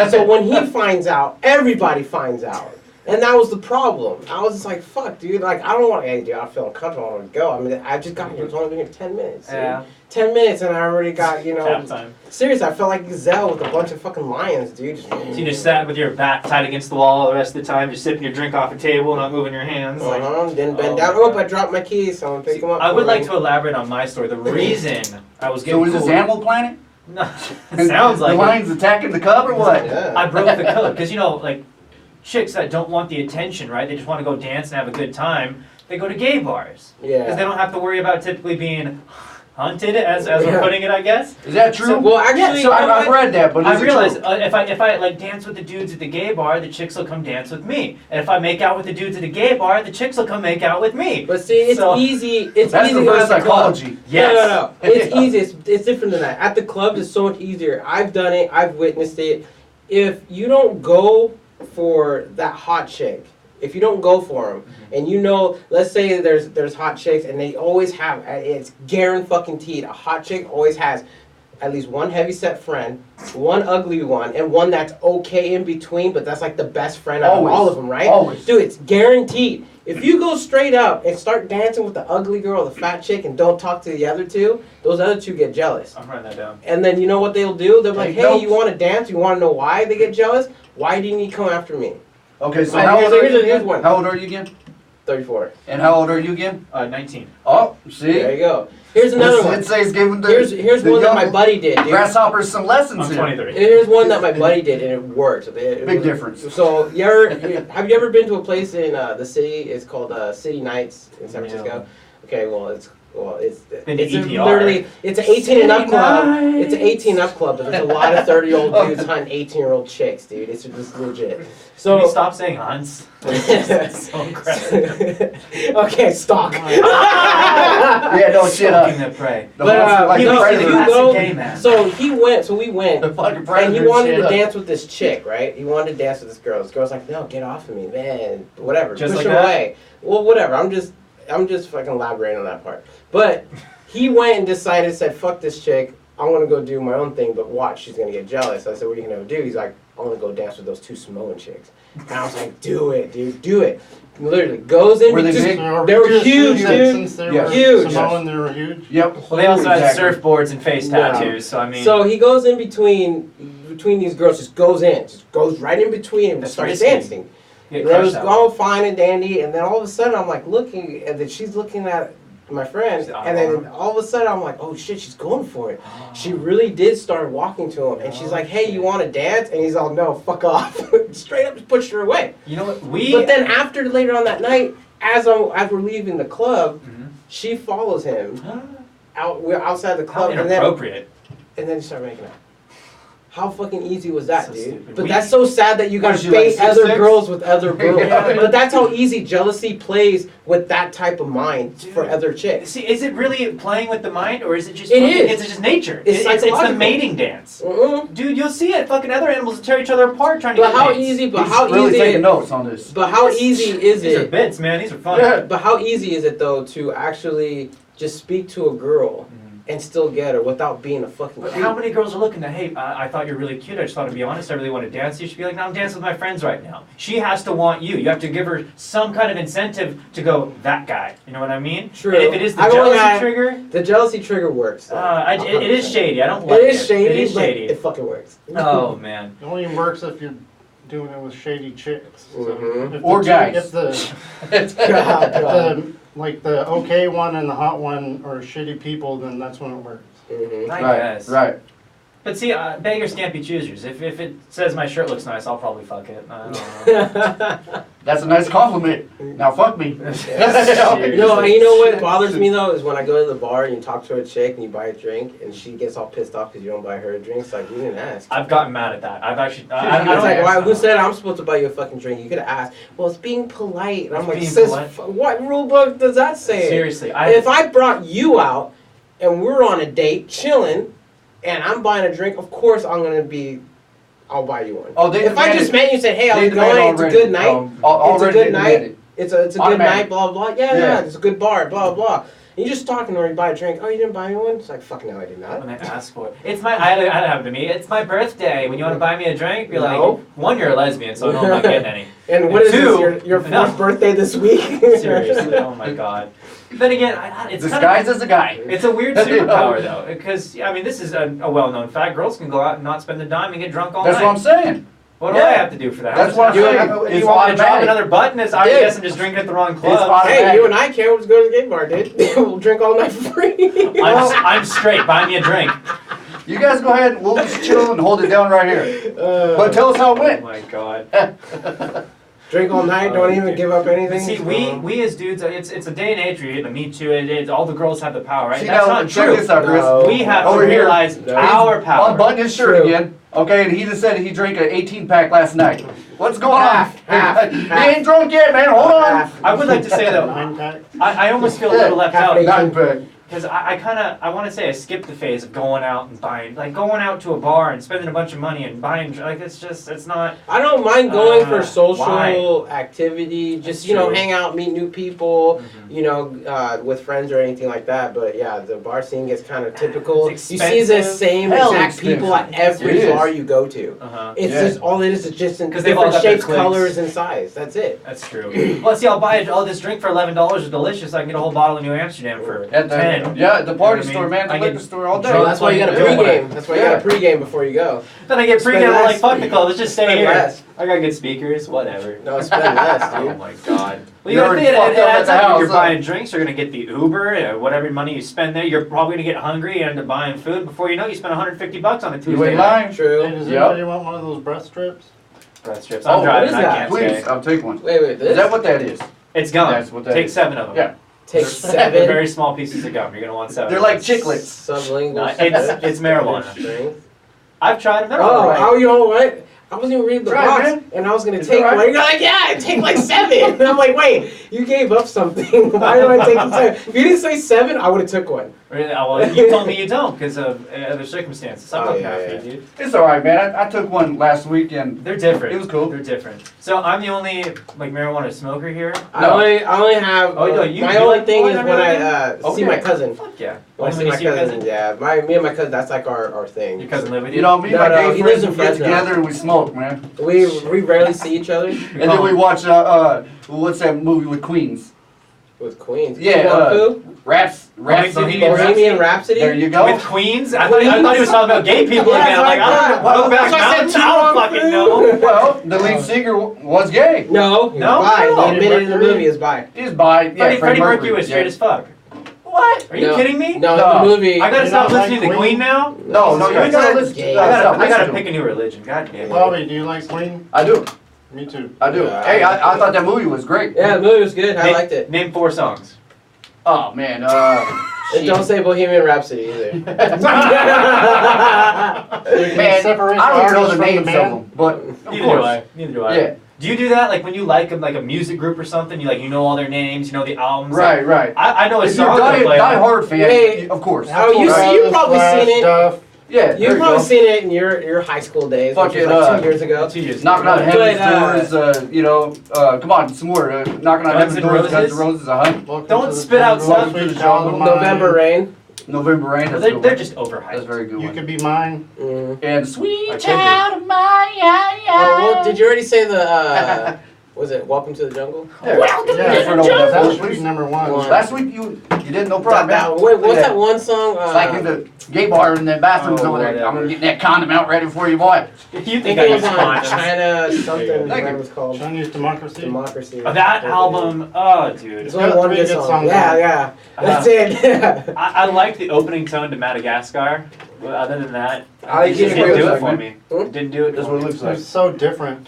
So when he finds out, everybody finds out. And that was the problem. I was just like, fuck, dude. Like, I don't want to, hey, dude, I feel uncomfortable. I want to go. I mean, I just got here. It's only been here 10 minutes. Dude.
Yeah.
10 minutes, and I already got,
Tap time.
seriously, I felt like Gazelle with a bunch of fucking lions, dude.
So you just sat with your back tied against the wall the rest of the time, just sipping your drink off a table, not moving your hands. Like,
Didn't bend
Oh
down.
my
Oh,
God.
I dropped my keys, so I'm gonna pick them up.
I would
for
like
me.
to elaborate on my story. The reason I was getting
So is this
cool-
Animal Planet?
No, it sounds like
the
it.
lions attacking the cub or what?
Yeah.
I broke the code because like chicks that don't want the attention, right? They just want to go dance and have a good time. They go to gay bars because
Yeah.
they don't have to worry about typically being hunted, as we're
Yeah.
putting it, I guess.
Is that true?
So, well, actually,
so
I've read that, but
I
is it
realize
true?
if I like dance with the dudes at the gay bar, the chicks will come dance with me. And if I make out with the dudes at the gay bar, the chicks will come make out with me.
But see, it's
So-
easy. It's
That's
easy
reverse
at the club.
psychology.
Yes.
No. It's easy. It's different than that. At the club, it's so much easier. I've done it. I've witnessed it. if you don't go for that hot chick, if you don't go for them, and you know, let's say there's hot chicks, and they always have, it's guaranteed, a hot chick always has at least one heavyset friend, one ugly one, and one that's okay in between, but that's like the best friend out of all of them, right?
Always.
Dude, it's guaranteed. If you go straight up and start dancing with the ugly girl, the fat chick, and don't talk to the other two, those other two get jealous.
I'm writing that down.
And then you know what they'll do? They'll be like,
Take
hey,
notes.
you want to dance? You want to know why they get jealous? Why didn't you come after me?
Okay, so
And
how old are
here's
you
here's
again?
one.
How old are you again?
34.
And how old are you again?
19.
Oh, see?
There you go. Here's another one.
It says giving the
Here's
the
one that
young
my buddy did, dude.
grasshoppers some lessons
I'm
here.
23.
Here's one that my buddy did, and it worked.
Big difference.
So, have you ever been to a place in the city? It's called City Nights in San Francisco. Okay, well, it's
Been to EPR.
literally it's an 18 and up club.
Nights.
It's an 18 up club, but there's a lot of 30-year-old dudes hunting 18-year-old chicks, dude. It's just legit.
Can we
So
stop saying hunts? It's so aggressive.
okay, stalk.
Yeah, no shit.
Stalking the prey.
The
But,
monster, like
he
the
was-
predator.
you
That's
go-
a gay man.
So we went.
The fucking
And
predator.
he wanted
shit
to
up.
dance with this chick, right? He wanted to dance with this girl. This girl's like, no, get off of me, man. Whatever.
Just
Push
like
her
that?
away. Well, whatever. I'm just fucking elaborating on that part. But he went and said, fuck this chick. I'm gonna go do my own thing, but watch, she's gonna get jealous. I said, what are you gonna do? He's like, I'm gonna go dance with those two Samoan chicks. And I was like, do it, dude, do it. Literally goes in.
Were they
just-
big?
They were huge, dude.
Since they
Yeah.
were
Huge.
Samoan, they were huge.
Yep.
Well, they also had
Exactly.
surfboards and face
No.
tattoos, so I mean.
So he goes in between these girls, just goes right in between and
That's
starts
risky.
dancing.
get
And it was
crushed out.
all fine and dandy, and then all of a sudden I'm like looking, and then she's looking at my friend, and then all of a sudden I'm like, oh shit, she's going for it. She really did start walking to him, and she's like, hey, you want to dance? And he's all, no, fuck off. Straight up just pushed her away.
You know what?
But then after, later on that night, as we're leaving the club, she follows him we're outside the
How
club,
inappropriate.
and then they start making out. How fucking easy was that,
So
dude?
stupid.
But that's so sad that you
What
gotta
is she, like,
bait other
6'6"?
girls with other girls.
Yeah.
But that's how easy jealousy plays with that type of mind for
Dude.
other chicks.
See, is it really playing with the mind, or is it just?
It
fucking-
is.
It's just nature.
It's
It's the
psychological.
mating dance.
Mm-mm.
Dude, you'll see it. Fucking other animals tear each other apart trying to
But
get
how
mates.
easy? But
He's
how
really
easy?
taking notes on this.
But how easy is
These are
it?
bits, man. These are fun.
Yeah.
But how easy is it though to actually just speak to a girl and still get her without being a fucking
But
creep?
how many girls are looking at, hey, I thought you're really cute. I just thought to be honest, I really want to dance. You should be like, no, I'm dancing with my friends right now. She has to want you. You have to give her some kind of incentive to go, that guy. You know what I mean?
True.
And if it is the
I don't
jealousy
have-
trigger,
The jealousy trigger works. though.
it is shady. I don't like it.
It is shady,
It is
but
shady.
it fucking works.
Oh, man.
It only works if you're doing it with shady chicks. So
Mhm.
if the
Or
two-
guys.
If the,
God,
if
God.
the like the okay one and the hot one are shitty people, then that's when it works.
Mhm.
I
Right,
guess.
right.
But see, beggars can't be choosers. If it says my shirt looks nice, I'll probably fuck it. I don't know.
That's a nice compliment. Now fuck me.
No, and you know what bothers me though is when I go to the bar and you talk to a chick and you buy a drink and she gets all pissed off because you don't buy her a drink. It's like, you didn't ask.
I've gotten mad at that. I've actually. I
It's
don't
like,
ask
why? Who
them.
said I'm supposed to buy you a fucking drink? You could have asked. Well, it's being polite. And I'm
It's
like,
being
sis,
polite.
what rule book does that say?
Seriously,
If I brought you out and we're on a date, chilling, and I'm buying a drink, of course I'll buy you one.
Oh, they
If I just met you and said, hey, how's
they
it going? It's a
already-
good night. It's a
already
good
they
night.
demanded.
It's a good
Automatic.
night, blah, blah, blah. Yeah,
Yeah.
it's a good bar, blah, blah. And you're just talking or you buy a drink. Oh, you didn't buy me one? It's like, fuck no, I did not.
when I ask for it, I had it happen to me. It's my birthday. When you want to buy me a drink, you're
No.
like, one, you're a lesbian, so I know I'm not getting any.
And what is
Two,
this, your fourth
enough.
birthday this week?
Seriously, oh my god. Then again, it's kind
Disguised as a guy.
It's a weird superpower though, because I mean, this is a well-known fact. Girls can go out and not spend a dime and get drunk all
That's
night.
what I'm saying.
What do
Yeah.
I have to do for that?
That's what I'm
You-
saying.
You
It's
want me to drop
automatic.
another button? I
Yeah.
guess I'm just drinking at the wrong club.
automatic.
Hey, you and I can't. We'll just go to the gay bar, dude. We'll drink all night for free.
I'm straight. Buy me a drink.
You guys go ahead and we'll just chill and hold it down right here. But tell us how it
Oh
went.
my god.
Drink all night. Don't even give up anything.
See, we as dudes, it's a day and age where you hit the Me Too. All the girls have the power, right?
See,
That's
now,
not
check
true.
this out, Chris.
No.
We have
Over
to
here.
realize
No.
our power.
Unbutton his shirt
True.
again. Okay, and he just said he drank an 18-pack last night. What's going
Half,
on?
half,
He
half.
ain't drunk yet, man. Hold on.
Half.
I would like to say though,
9 pack.
I almost feel a little left
Half
out.
an
Nine pack.
Because I want to say I skipped the phase of going out and buying, like going out to a bar and spending a bunch of money and buying, like it's not.
I don't mind going for social
why?
activity, just,
That's
you know,
true.
hang out, meet new people,
Mhm.
you know, with friends or anything like that. But yeah, the bar scene gets kind of typical. You
It's
see the
expensive.
same
Hell
exact people at
expensive.
every
It is.
bar you go to.
Uh-huh.
It's
Yeah.
just, all it is just in
'Cause they've all
different
got their
shapes,
cliques.
colors, and size. That's it.
That's true. Well, see, I'll buy all this drink for $11. It's delicious. I can get a whole bottle of New Amsterdam for
At the,
10.
yeah, at the party
You know what I
store,
mean?
man, the
I
liquor
get
store all day.
drunk.
That's why you got to
Yeah.
pregame. That's why you got to pregame before you go.
Then I get
Spend
pregame. I'm
less.
like, fuck the club. Let's just stay
Spend
here.
less.
I got good speakers. Whatever.
No, spend less,
Oh
dude.
my god. Well,
You
you gotta
already
think
fucked
it
up at
adds
the
up.
house,
You're
huh?
buying drinks, you're gonna get the Uber, whatever money you spend there, you're probably gonna get hungry and end up buying food. Before you know it, you spend $150 on a
You
Tuesday
ain't
night.
lying.
True.
Hey, does
Yep.
anybody want one of those breast strips?
Breath strips.
Oh,
I'm
what
driving,
is
I
that?
can't
Please,
stay.
I'll take one.
Wait, this?
Is that what that is?
It's gum.
That's what that
Take
is.
7 of them.
Yeah.
Take
They're
7.
very small pieces of gum. You're gonna want 7.
They're like chiclets.
Sublingual.
No, it's marijuana.
Strength.
I've tried them. They're
Oh,
alright.
how you know what? I wasn't even reading the
Try it,
box,
man.
and I was gonna
Is
take
it alright?
one. You're like, yeah, take like 7. And I'm like, wait, you gave up something. Why did I take the 7? If you didn't say 7, I would have took one.
Really? Oh, well, you told me you don't because of other circumstances. I'm
Oh,
not
yeah,
happy,
yeah.
dude.
It's all right, man. I took one last week and
They're different.
It was cool.
They're different. So I'm the only like marijuana smoker here.
I only have.
Oh, no, you-
my
you
only
like
thing is
blowing
when I
everything?
see my cousin.
Fuck yeah.
When I see my cousin, yeah. Me and my cousin, that's like our thing.
Your cousin live with you?
you know, me and
No,
my
no,
gay
he lives
friends
in
we get
Fresno.
together and we smoke, man.
We rarely see each other
And then we watch what's that movie with Queens?
with Queens.
Yeah,
Wong
Raps,
Bohemian
Fu? Bohemian Rhapsody.
There you go.
With Queens? I thought he was talking about gay people
Yeah,
again. I'm like,
that's
I don't know.
right.
Back
That's why I
Mountain,
said
I don't fucking
Fu.
know.
Well, the lead singer was gay.
No, he was
No?
bi.
No.
He admitted in the movie is bi.
He's bi. Yeah,
Freddie Mercury was straight as fuck.
What?
Are you
No.
kidding me?
No,
No.
in the movie.
I gotta
You
stop
don't like
listening to
Queen?
Queen now?
No, no,
Jesus
you
Christ.
gotta listen.
Gay.
I gotta
to
pick
him.
a new religion. God damn it.
Bobby, do you like Queen?
I do.
Me too.
I do.
Yeah,
Hey, I thought that movie was great.
Yeah, the movie was good. I liked it.
Name 4 songs.
Oh man.
And don't say Bohemian Rhapsody either.
Man,
Separate
I don't even know
artists
the
from the
names of
band?
them, but of
Neither
course.
do I. Neither do I.
Yeah.
Do you do that? Like when you like a music group or something, you know all their names, you know the albums.
Right, right.
I know a
If you're
song
a
to play.
die hard fan,
Hey.
of course.
Oh, you've probably seen it.
Stuff.
Yeah, there
You've
you
probably
go.
seen it in your high school days, which
Fucking,
was like 2 years ago.
2 years.
Knocking on
But,
Heaven's doors, come on, some more. Knocking on
Guns
Heaven's
N'
doors, Guns
Roses?
N' Roses, huh?
Welcome
Don't
to the
spit out
jungle,
stuff.
sweet
Welcome to the
child of
jungle.
mine.
November Rain.
November Rain.
Well,
That's, a
they're
good
just
one.
overhyped.
That's a very good
You
one.
could be mine.
Mm.
And Sweet
I could
Child of Mine.
Oh, well, did you already say the? Was it Welcome to the Jungle?
Welcome
Yeah,
to the
that
jungle.
should be number one.
One.
Last week you didn't know problem, man.
Wait, what's that one song?
It's like in the gay bar in the bathrooms
Oh,
over there.
whatever.
I'm getting that condom out ready before you boy.
You
I
think
think
I
it was
use
on
condoms?
China something.
Thank
Whatever
you.
it was called.
Chinese democracy.
Democracy.
That album, oh dude.
There's only one good song.
Yeah,
Yeah, that's it.
I like the opening tone to Madagascar. Well, other than that,
I
it just
get
didn't
it
do
like,
it for
man.
me.
Hmm?
Didn't do it
That's
for
what it
me.
looks like.
It's so different.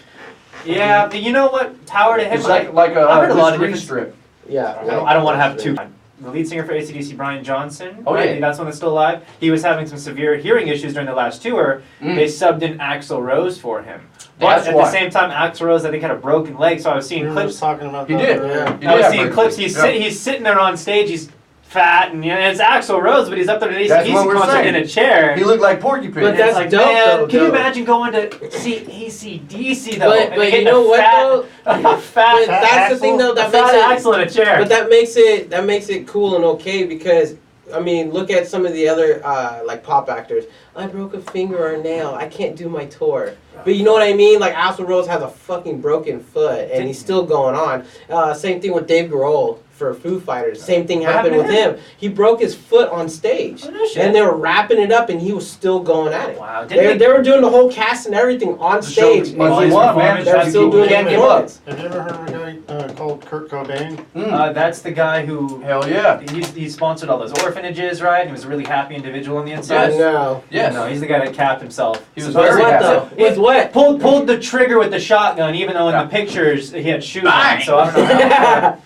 Yeah, but you know what? Power to him.
It's like a
I heard a lot of
screen
different.
strip.
Yeah.
I don't want to have two. The lead singer for AC/DC, Brian Johnson,
Oh,
right?
yeah.
That's one that's still alive. He was having some severe hearing issues during the last tour. They subbed in Axl Rose for him. But
That's
at
why.
the same time, Axl Rose, I think, had a broken leg, so I was
We
seeing
were
clips.
just talking about
He
that
did.
earlier.
He
I was
did
seeing
have
clips.
breakthrough.
He's sitting there on stage. He's fat, and it's Axl Rose, but he's up there at an
That's
AC/DC
what we're
concert
saying.
in a chair.
He looked like Porky Pig.
But
And
that's
it's like,
dope,
man,
though,
can you
dope.
imagine going to see AC/DC though?
But-
and
but
getting
you know
a
what,
fat,
though?
a
But
fat,
that's the thing though.
a
That
fat
makes it.
Axl in a chair.
But that makes it cool and okay because I mean, look at some of the other like pop actors. I broke a finger or a nail. I can't do my tour. But you know what I mean? Like Axl Rose has a fucking broken foot and he's still going on. Same thing with Dave Grohl for Foo Fighters. Same thing
What
happened
happened
with
to
him. He broke his foot on stage.
Oh, no shit.
And they were wrapping it up and he was still going at it.
Wow.
They were doing the whole cast and everything on
The show
stage.
must
his
go on, man.
performance
They're
had
still
to
doing
be-
that
Can't
performance.
Have you ever heard of a guy called Kurt Cobain?
That's the guy who
Hell yeah.
he sponsored all those orphanages, right? He was a really happy individual on the inside.
Yes.
No.
Yes.
No, he's the guy that capped himself.
He was
So
With
very
what
happy.
though?
He
With what?
pulled the trigger with the shotgun, even though in
Yeah.
the pictures he had shoes
Bang!
on. So I don't know. How,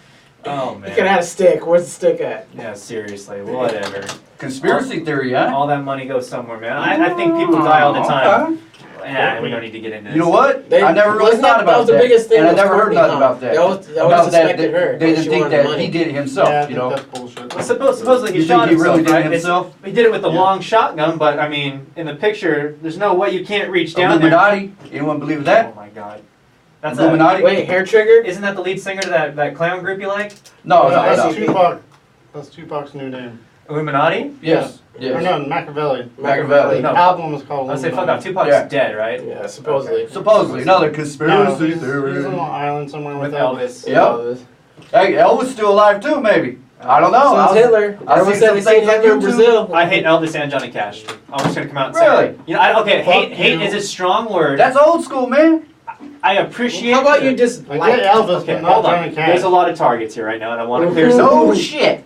oh
You could
man.
have had a stick. Where's the stick at?
Yeah, seriously, whatever.
Conspiracy theory, huh?
All that money goes somewhere, man. I think people die all the time.
Okay.
Yeah, we don't need to get into this.
You know what?
They-
I never really
wasn't
thought
that
about
was the
that.
biggest thing
And I
was
never heard
Courtney,
nothing
huh?
about that.
They always
About that,
suspected her.
They
when
didn't
she
think
wanted
that
money.
he did it himself,
Yeah, I
you
think
know?
that's bullshit.
Well, supposedly he
You
shot
think he really
himself,
did
right?
it himself?
He did it with the
Yeah.
long shotgun, but I mean, in the picture, there's no way you can't reach down there.
Illuminati? Anyone believe that?
Oh my god. That's
Illuminati?
Wait, hair trigger?
Isn't that the lead singer to that clown group you like?
No,
That's
no.
Tupac. That's Tupac's new name.
Illuminati?
Yes,
Or
yes.
no, Machiavelli.
Machiavelli.
The
No.
album is called
I was say fuck
Illuminati.
off. Tupac's
Yeah.
dead, right?
Yeah, supposedly.
Supposedly, another
No,
conspiracy
he's
theory.
on an island somewhere
With
with
Elvis.
Yep. Hey, Elvis still alive too, maybe. I don't know.
So
I
is
was-
Hitler.
I
Everyone
seen
said
some
they seen
things on
Hitler in
YouTube.
Brazil.
I hate Elvis and Johnny Cash. I'm just gonna come out and say
Really?
it. You know, okay,
Fuck
hate
you.
is a strong word.
That's old school, man.
I appreciate.
How about you just
I
like?
get Elvis,
Okay,
but not
hold on.
Johnny Cash.
There's a lot of targets here right now, and I want to clear
No
some.
shit.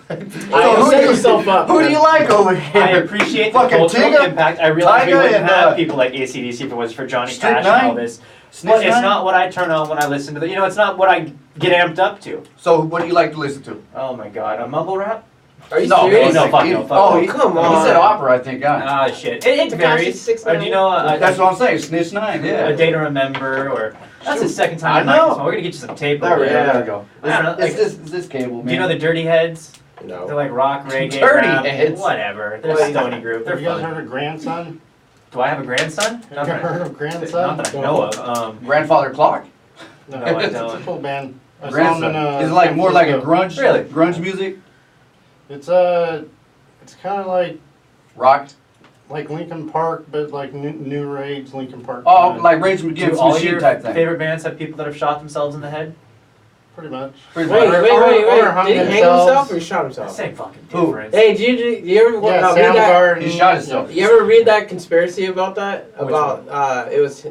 I
who
set
do you-
yourself up.
Who do you like over here?
I appreciate the
Fucking
cultural
Tigger,
impact. I realize we
Tiger,
wouldn't
and,
have people like AC/DC if it wasn't for Johnny
Strict
Cash
Nine?
and Elvis.
Snitch
But it's
Nine?
not what I turn on when I listen to the. You know, it's not what I get amped up to.
So, what do you like to listen to?
Oh my god, a mumble rap?
Are you
No,
serious?
no, fuck no, fuck
Oh,
no.
he,
Come
He
on.
said opera, I think, guy.
Ah, shit. It
The
varies.
Cash is 6
Do you know
That's what I'm saying. Snitch Nine,
a
yeah.
day to remember, or that's the second time
I
tonight.
know.
So we're gonna get you some tape.
There
over
we
here.
go.
There we go.
I don't know, like-
It's this cable, man.
Do you know the Dirty Heads? They're
No.
like rock, reggae,
Dirty
rap,
Heads.
whatever. They're
Wait.
a stony group. They're
Have you guys
fun.
heard of Grandson?
Do I have a grandson?
Have you heard of
Not
Grandson?
that I know of.
Grandfather Clock?
No,
No, I
it's a
don't.
cool band. I saw them
Grandson.
in,
Is it like
San
more like a
Francisco.
grunge?
Really?
Grunge music?
It's kind of
Rock?
like Linkin Park, but like new rage Linkin Park.
Oh,
kind,
like Rage
Do
Against
all
Machine
your
type thing.
favorite bands have people that have shot themselves in the head?
pretty much.
Pretty
Wait,
much.
wait, wait,
or hung
wait. Did he hang
themselves.
himself or he shot himself?
Same fucking
Who?
difference.
Hey, do you ever
Yeah,
read that?
Soundgarden.
He shot himself.
You ever read that conspiracy about that?
Which
About it was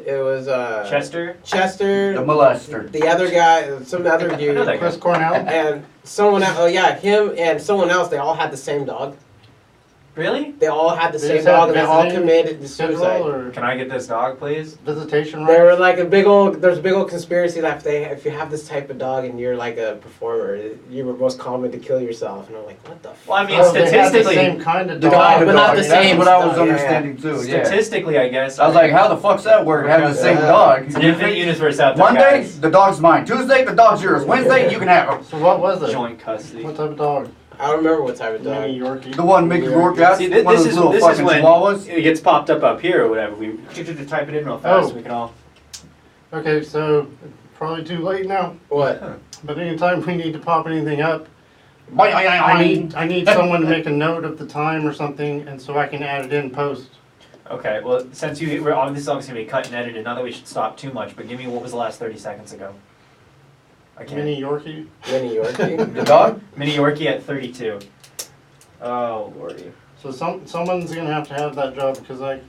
Chester?
Chester,
The molester.
the other guy, some other
I
dude,
know that
Chris Cornell.
and someone else. Oh yeah, him and someone else. They all had the same dog.
Really?
They all had the
They
same
just had
dog, and they all
visiting
committed
Schedule
suicide.
or
Can I get this dog, please?
visitation
There were
rights?
like there's a big old conspiracy that if you have this type of dog and you're like a performer, you were most common to kill yourself. And I'm like, what the fuck?
Well, I mean,
Oh, they had the
statistically,
same kind of
The
dog.
kind of
but not
dog.
the
That's
same
what I was
stuff, yeah,
understanding too, yeah.
statistically, I guess.
I was like, how the fuck's that work? Having the same
Yeah.
dog.
It's an infinite universe out there,
Monday,
guys.
the dog's mine. Tuesday, the dog's yours. Wednesday, you can have him.
So what was it?
Joint custody.
What type of dog?
I don't remember what type of dog.
Mini Yorkie.
The one Mickey Rourke got,
See,
one of those little
this
fucking
is when
chihuahuas.
it gets popped up here or whatever. We type it in real fast
Oh.
so we can all.
Okay, so probably too late now.
What?
But anytime we need to pop anything up,
I
I need someone to make a note of the time or something, and so I can add it in post.
Okay, well, since this is obviously going to be cut and edited, not that we should stop too much, but give me what was the last 30 seconds ago. I can't.
Mini Yorkie.
Mini Yorkie.
The dog?
Mini Yorkie at 32. Oh, lordy.
So someone's gonna have to have that job because I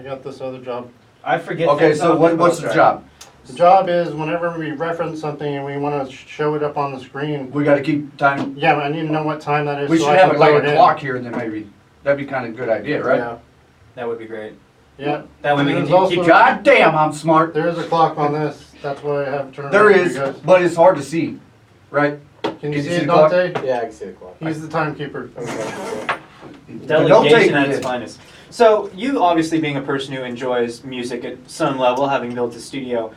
got this other job.
I forget.
Okay,
things
so
off
what's the
post,
job?
The job is whenever we reference something and we want to show it up on the screen.
We gotta keep time.
Yeah, I need to know what time that is.
We
so
should
I
have
can
it like
throw
a
in.
clock here then maybe. That'd be kinda a good idea, right?
Yeah.
That would be great.
Yeah.
That way we can
There's
keep
also-
God damn, I'm smart.
There is a clock on this. That's why I have it turned
There
on for
is,
you guys.
but it's hard to see, right?
Can you
you
see
see
it,
the clock?
Dante?
Yeah, I can see the clock.
He's the timekeeper.
Okay.
Don't take
Delegation at
it.
its finest. So, you obviously being a person who enjoys music at some level, having built a studio,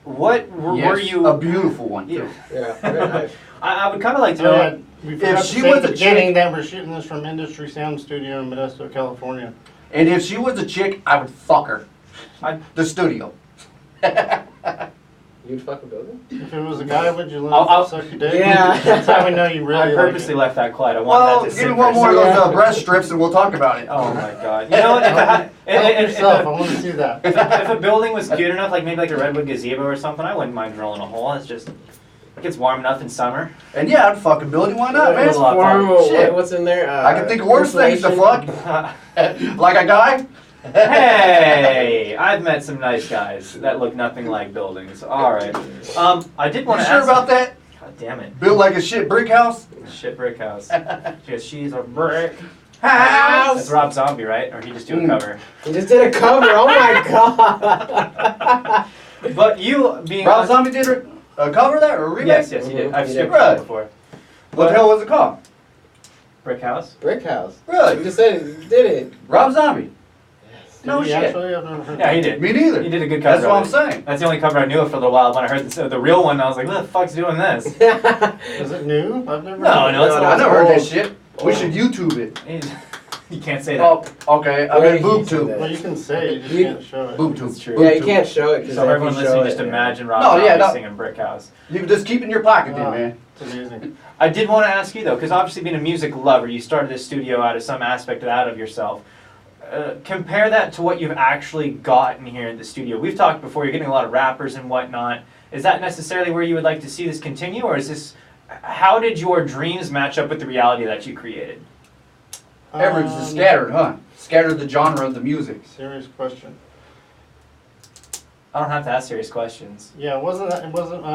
what were
Yes,
you?
a beautiful one too.
Yeah, very nice.
I would kind of like to
So,
know.
we forgot to
she
say
was
at the
a
beginning
chick-
that we're shooting this from Industry Sound Studio in Modesto, California.
And if she was a chick, I would fuck her. The studio.
You'd fuck a building?
If it was a guy, would you
I'll-
let suck your dick?
Yeah.
That's how we know you really
I
like
purposely
it.
left that quiet. I want
Well,
that to
give
sit
me one
for a
more of those
second.
breast strips and we'll talk about it.
Oh my god. You know what?
Help
If
yourself. I want to see that.
if a building was cute enough, like maybe like a redwood gazebo or something, I wouldn't mind drilling a hole. It's just, it gets warm enough in summer.
And yeah, I'd fuck a building. Why not,
Yeah,
man?
it's a lot of
Form,
fun.
Shit.
what's in there?
I can think of worse things to
insulation.
fuck. Like a guy?
Hey, I've met some nice guys that look nothing like buildings. All right. I did
You
want to
sure
ask.
about that?
God damn it.
Built like a shit brick house?
Shit brick house. She goes, she's a brick.
House.
That's Rob Zombie, right? Or he just do a
Mm.
cover.
He just did a cover. Oh my god.
But you being
Rob Zombie did a cover of that or a remake?
Yes, yes, he did. I've
He
skipped
did.
that before.
What the hell was it called?
Brick house.
Brick house. You
Really?
just said it. You did it.
Rob Zombie. No
Did he
shit.
actually? I've never heard
Yeah,
that.
he did.
Me neither.
He did a good cover.
That's what I'm
of it.
saying.
That's the only cover I knew of for a little while. When I heard the real one, I was like, "What the fuck's doing this?"
Is it new? I've never
No,
heard
no, it's
it.
not.
I never heard
old.
that shit. We should YouTube it.
You can't say that.
Oh, okay. I
Where
mean,
you
boob
can say
tube.
that.
Well, you can say it, you just
You-
can't show it.
Boob tube.
That's true.
Boob
Yeah, you
tube.
can't show it because
So everyone listening, just imagine Rob
No,
Zombie
yeah, no.
singing Brick House.
You can just keep it in your pocket, then,
Wow.
man.
It's amazing.
I did want to ask you though, because obviously being a music lover, you started this studio out of some aspect of that of yourself. Compare that to what you've actually gotten here in the studio. We've talked before, you're getting a lot of rappers and whatnot. Is that necessarily where you would like to see this continue, or is this, how did your dreams match up with the reality that you created?
Everything's scattered, huh? Scattered the genre of the music.
Serious question.
I don't have to ask serious questions.
Yeah, it wasn't.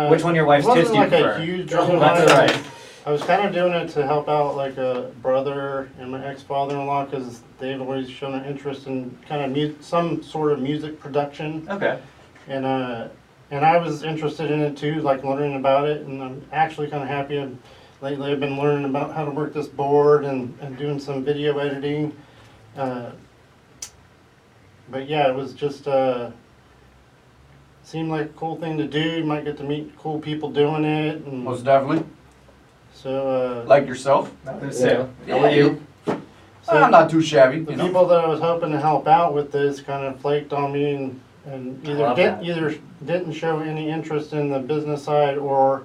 Which one of your wife's
it
tits
wasn't
do you
like
prefer?
a huge dream of
Left or
mine.
right?
I was kind of doing it to help out like a brother and my ex-father-in-law because they've always shown an interest in kind of some sort of music production,
Okay.
and I was interested in it too, like learning about it, and I'm actually kind of happy. And lately, I've been learning about how to work this board and doing some video editing. But yeah, it was just seemed like a cool thing to do. You might get to meet cool people doing it, and
Most definitely.
so
Like yourself.
So,
How are you?
I'm not too shabby,
the
you know.
people that I was hoping to help out with this kind of flaked on me and
I love that.
either didn't show any interest in the business side or